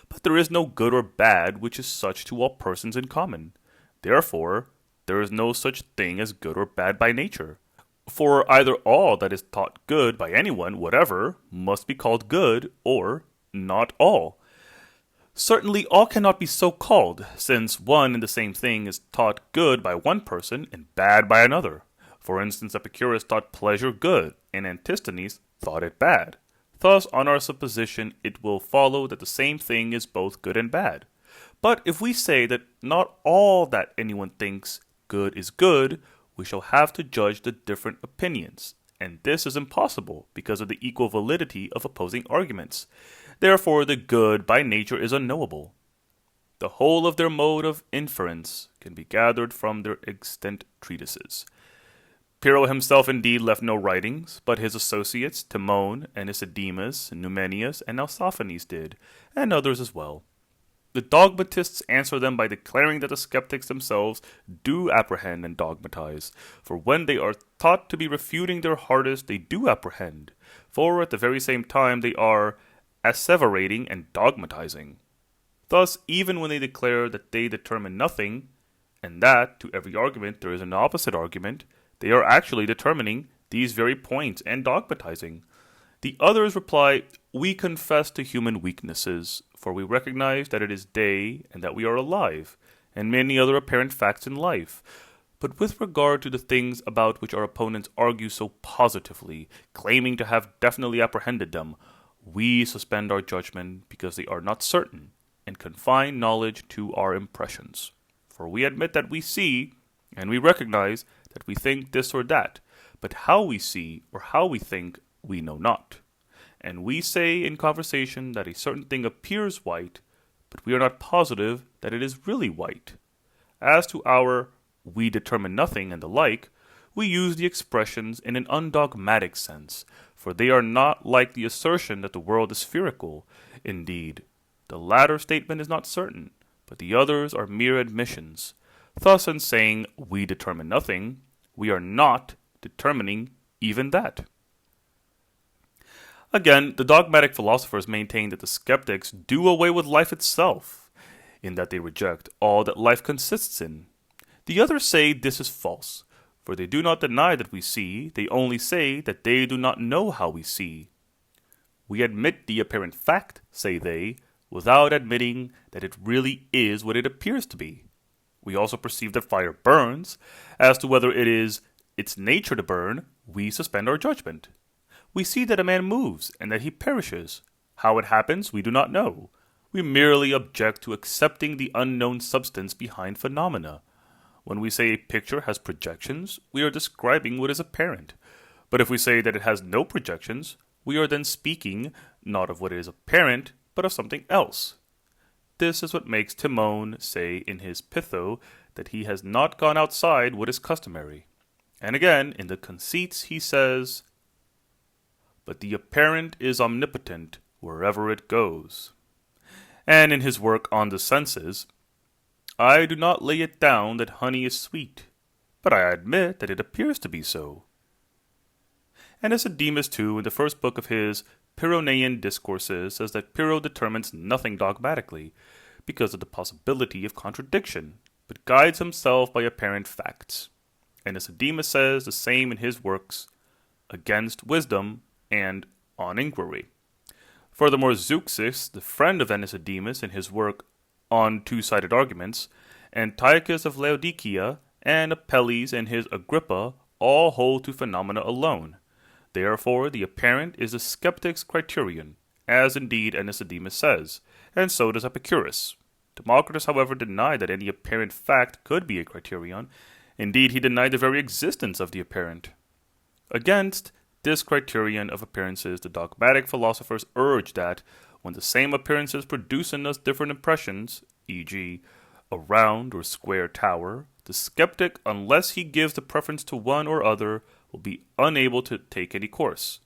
But there is no good or bad which is such to all persons in common. Therefore, there is no such thing as good or bad by nature. For either all that is taught good by anyone whatever must be called good, or not all. Certainly all cannot be so called, since one and the same thing is taught good by one person and bad by another. For instance, Epicurus thought pleasure good, and Antisthenes thought it bad. Thus, on our supposition, it will follow that the same thing is both good and bad. But if we say that not all that anyone thinks good is good, we shall have to judge the different opinions, and this is impossible because of the equal validity of opposing arguments. Therefore, the good by nature is unknowable. The whole of their mode of inference can be gathered from their extant treatises. Pyrrho himself indeed left no writings, but his associates Timon, Anicedemus, Numenius, and Xenophanes did, and others as well. The dogmatists answer them by declaring that the skeptics themselves do apprehend and dogmatize, for when they are taught to be refuting their hardest, they do apprehend, for at the very same time they are asseverating and dogmatizing. Thus, even when they declare that they determine nothing, and that to every argument there is an opposite argument, they are actually determining these very points and dogmatizing. The others reply, "We confess to human weaknesses, for we recognize that it is day and that we are alive, and many other apparent facts in life. But with regard to the things about which our opponents argue so positively, claiming to have definitely apprehended them, we suspend our judgment because they are not certain, and confine knowledge to our impressions. For we admit that we see, and we recognize that we think this or that, but how we see or how we think we know not. And we say in conversation that a certain thing appears white, but we are not positive that it is really white. As to our 'we determine nothing' and the like, we use the expressions in an undogmatic sense, for they are not like the assertion that the world is spherical. Indeed, the latter statement is not certain, but the others are mere admissions. Thus, in saying 'we determine nothing,' we are not determining even that. Again, the dogmatic philosophers maintain that the skeptics do away with life itself, in that they reject all that life consists in. The others say this is false, for they do not deny that we see, they only say that they do not know how we see. We admit the apparent fact, say they, without admitting that it really is what it appears to be. We also perceive that fire burns. As to whether it is its nature to burn, we suspend our judgment. We see that a man moves, and that he perishes. How it happens, we do not know. We merely object to accepting the unknown substance behind phenomena. When we say a picture has projections, we are describing what is apparent. But if we say that it has no projections, we are then speaking not of what is apparent, but of something else. This is what makes Timon say in his Pytho that he has not gone outside what is customary. And again, in the Conceits, he says, "But the apparent is omnipotent wherever it goes." And in his work on the senses, "I do not lay it down that honey is sweet, but I admit that it appears to be so." And Anicedemus, too, in the first book of his Pyrrhonian Discourses, says that Pyrrho determines nothing dogmatically, because of the possibility of contradiction, but guides himself by apparent facts. And Anicedemus says the same in his works Against Wisdom and On Inquiry. Furthermore, Zeuxis, the friend of Anicedemus, in his work on two-sided arguments, Antiochus of Laodicea and Apelles and his Agrippa all hold to phenomena alone. Therefore, the apparent is the skeptic's criterion, as indeed Anaxarchus says, and so does Epicurus. Democritus, however, denied that any apparent fact could be a criterion. Indeed, he denied the very existence of the apparent. Against this criterion of appearances, the dogmatic philosophers urge that, when the same appearances produce in us different impressions, e.g., a round or square tower, the skeptic, unless he gives the preference to one or other, will be unable to take any course.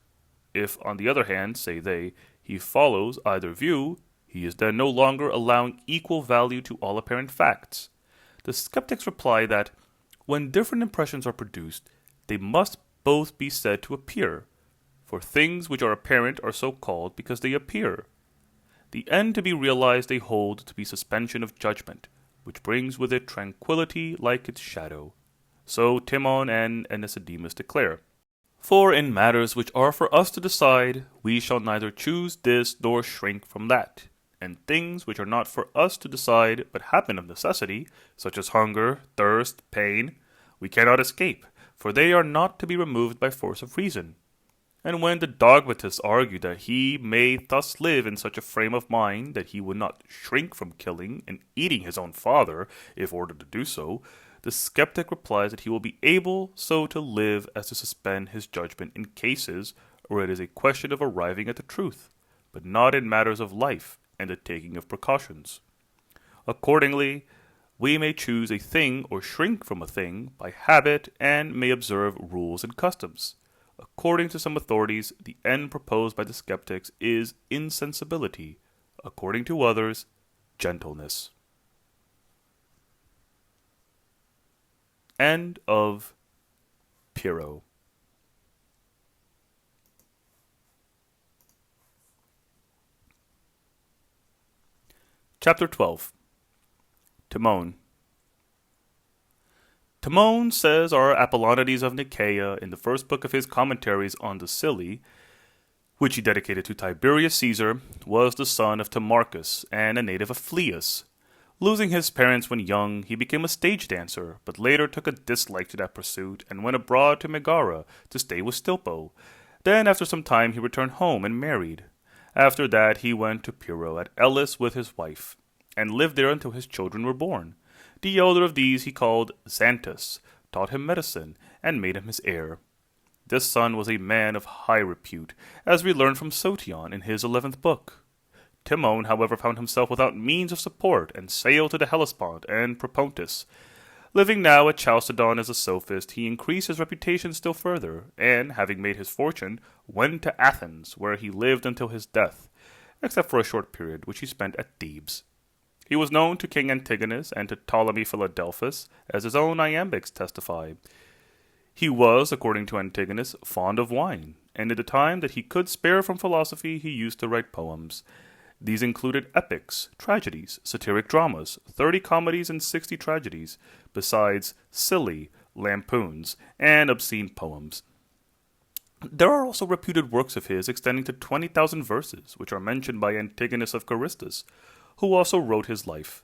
If, on the other hand, say they, he follows either view, he is then no longer allowing equal value to all apparent facts. The skeptics reply that, when different impressions are produced, they must both be said to appear, for things which are apparent are so called because they appear. The end to be realized they hold to be suspension of judgment, which brings with it tranquillity like its shadow. So Timon and Anaxarchus declare, "For in matters which are for us to decide, we shall neither choose this nor shrink from that. And things which are not for us to decide, but happen of necessity, such as hunger, thirst, pain, we cannot escape, for they are not to be removed by force of reason." And when the dogmatists argue that he may thus live in such a frame of mind that he would not shrink from killing and eating his own father, if ordered to do so, the skeptic replies that he will be able so to live as to suspend his judgment in cases where it is a question of arriving at the truth, but not in matters of life and the taking of precautions. Accordingly, we may choose a thing or shrink from a thing by habit and may observe rules and customs. According to some authorities, the end proposed by the skeptics is insensibility. According to others, gentleness. End of Pyrrho. Chapter 12. Timon. Timon, says our Apollonides of Nicaea in the first book of his commentaries on the Silly, which he dedicated to Tiberius Caesar, was the son of Timarchus and a native of Phlius. Losing his parents when young, he became a stage dancer, but later took a dislike to that pursuit and went abroad to Megara to stay with Stilpo. Then, after some time, he returned home and married. After that, he went to Pyrrho at Elis with his wife, and lived there until his children were born. The elder of these he called Xanthus, taught him medicine, and made him his heir. This son was a man of high repute, as we learn from Sotion in his 11th book. Timon, however, found himself without means of support, and sailed to the Hellespont and Propontis. Living now at Chalcedon as a sophist, he increased his reputation still further, and, having made his fortune, went to Athens, where he lived until his death, except for a short period which he spent at Thebes. He was known to King Antigonus and to Ptolemy Philadelphus, as his own iambics testify. He was, according to Antigonus, fond of wine, and at the time that he could spare from philosophy he used to write poems. These included epics, tragedies, satiric dramas, 30 comedies and 60 tragedies, besides silly, lampoons, and obscene poems. There are also reputed works of his extending to 20,000 verses, which are mentioned by Antigonus of Carystus, who also wrote his life.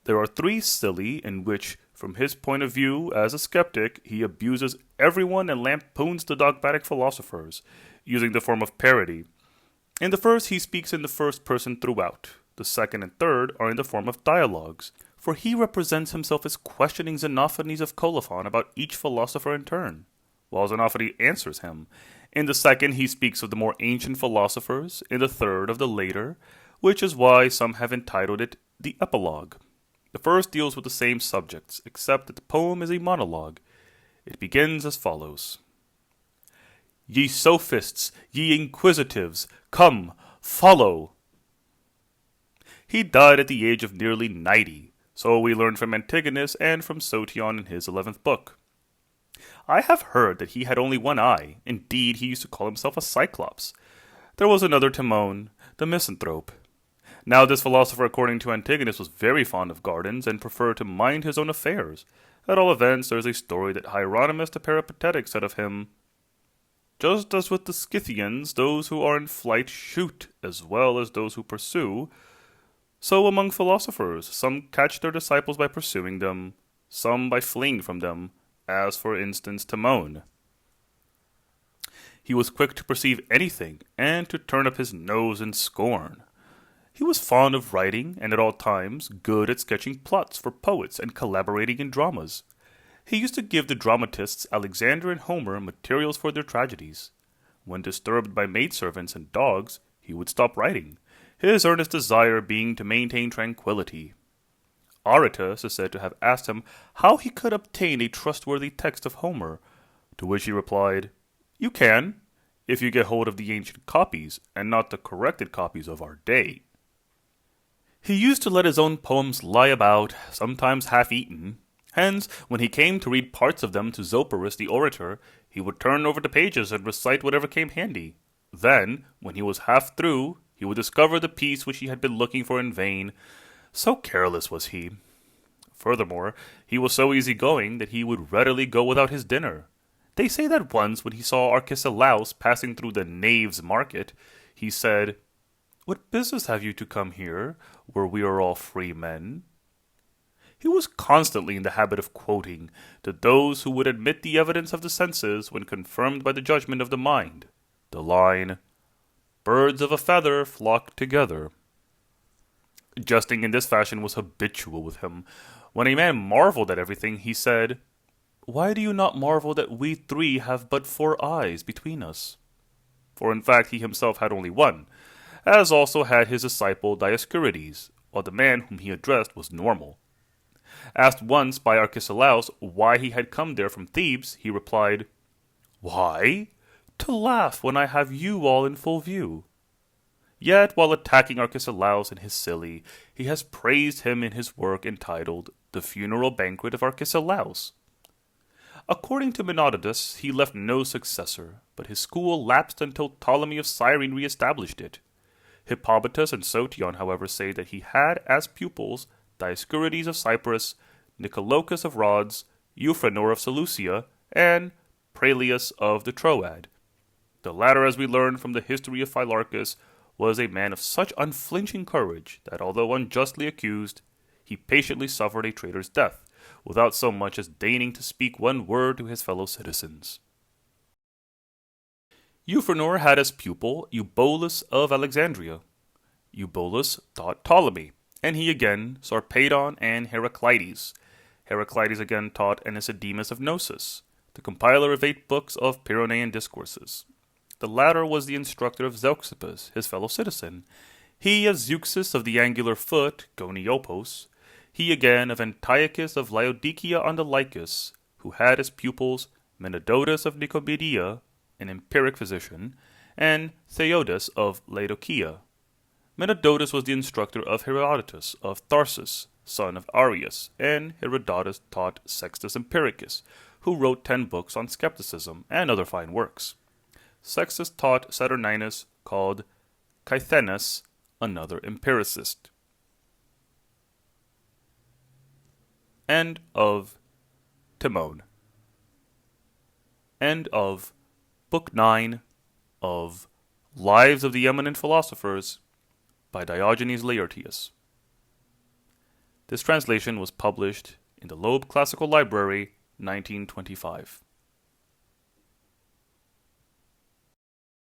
There are 3 silly in which, from his point of view as a skeptic, he abuses everyone and lampoons the dogmatic philosophers, using the form of parody. In the first, he speaks in the first person throughout. The second and third are in the form of dialogues, for he represents himself as questioning Xenophanes of Colophon about each philosopher in turn, while Xenophanes answers him. In the second, he speaks of the more ancient philosophers, in the third of the later, which is why some have entitled it the Epilogue. The first deals with the same subjects, except that the poem is a monologue. It begins as follows. Ye sophists, ye inquisitives, come, follow. He died at the age of nearly 90, so we learn from Antigonus and from Sotion in his 11th book. I have heard that he had only one eye. Indeed, he used to call himself a cyclops. There was another Timon, the misanthrope. Now this philosopher, according to Antigonus, was very fond of gardens and preferred to mind his own affairs. At all events, there is a story that Hieronymus the Peripatetic said of him, "Just as with the Scythians, those who are in flight shoot as well as those who pursue, So among philosophers, some catch their disciples by pursuing them, some by fleeing from them, as for instance Timon. He was quick to perceive anything, and to turn up his nose in scorn. He was fond of writing, and at all times good at sketching plots for poets and collaborating in dramas. He used to give the dramatists Alexander and Homer materials for their tragedies. When disturbed by maidservants and dogs, he would stop writing, his earnest desire being to maintain tranquility. Aratus is said to have asked him how he could obtain a trustworthy text of Homer, to which he replied, "You can, if you get hold of the ancient copies, and not the corrected copies of our day." He used to let his own poems lie about, sometimes half-eaten. Hence, when he came to read parts of them to Zopyrus the orator, he would turn over the pages and recite whatever came handy. Then, when he was half through, he would discover the piece which he had been looking for in vain. So careless was he. Furthermore, he was so easy-going that he would readily go without his dinner. They say that once, when he saw Arcesilaus passing through the knaves' market, he said, "What business have you to come here, where we are all free men?" He was constantly in the habit of quoting, to those who would admit the evidence of the senses when confirmed by the judgment of the mind, the line, "Birds of a feather flock together." Jesting in this fashion was habitual with him. When a man marveled at everything, he said, "Why do you not marvel that we three have but 4 eyes between us?" For in fact he himself had only one, as also had his disciple Dioscurides, while the man whom he addressed was normal. Asked once by Arcesilaus why he had come there from Thebes, he replied, "Why? To laugh when I have you all in full view." Yet, while attacking Arcesilaus in his Silly, he has praised him in his work entitled The Funeral Banquet of Arcesilaus. According to Melissus, he left no successor, but his school lapsed until Ptolemy of Cyrene re-established it. Hippolytus and Sotion, however, say that he had as pupils Dioscurides of Cyprus, Nicolochus of Rhodes, Euphranor of Seleucia, and Pralius of the Troad. The latter, as we learn from the history of Phylarchus, was a man of such unflinching courage that, although unjustly accused, he patiently suffered a traitor's death, without so much as deigning to speak one word to his fellow citizens. Euphranor had as pupil Eubulus of Alexandria. Eubulus taught Ptolemy, and he again Sarpedon and Heraclitus. Heraclitus again taught Anicedemus of Gnosus, the compiler of 8 books of Pyrrhonian discourses. The latter was the instructor of Leucippus, his fellow citizen. He of Zeuxis of the angular foot, Goniopos. He again of Antiochus of Laodicea on the Lycus, who had as pupils Menodotus of Nicomedia, an empiric physician, and Theodos of Laodicea. Menodotus was the instructor of Herodotus of Tharsus, son of Arius, and Herodotus taught Sextus Empiricus, who wrote 10 books on skepticism and other fine works. Sextus taught Saturninus, called Caithenus, another empiricist. End of Timon. End of Book 9 of Lives of the Eminent Philosophers by Diogenes Laertius. This translation was published in the Loeb Classical Library, 1925.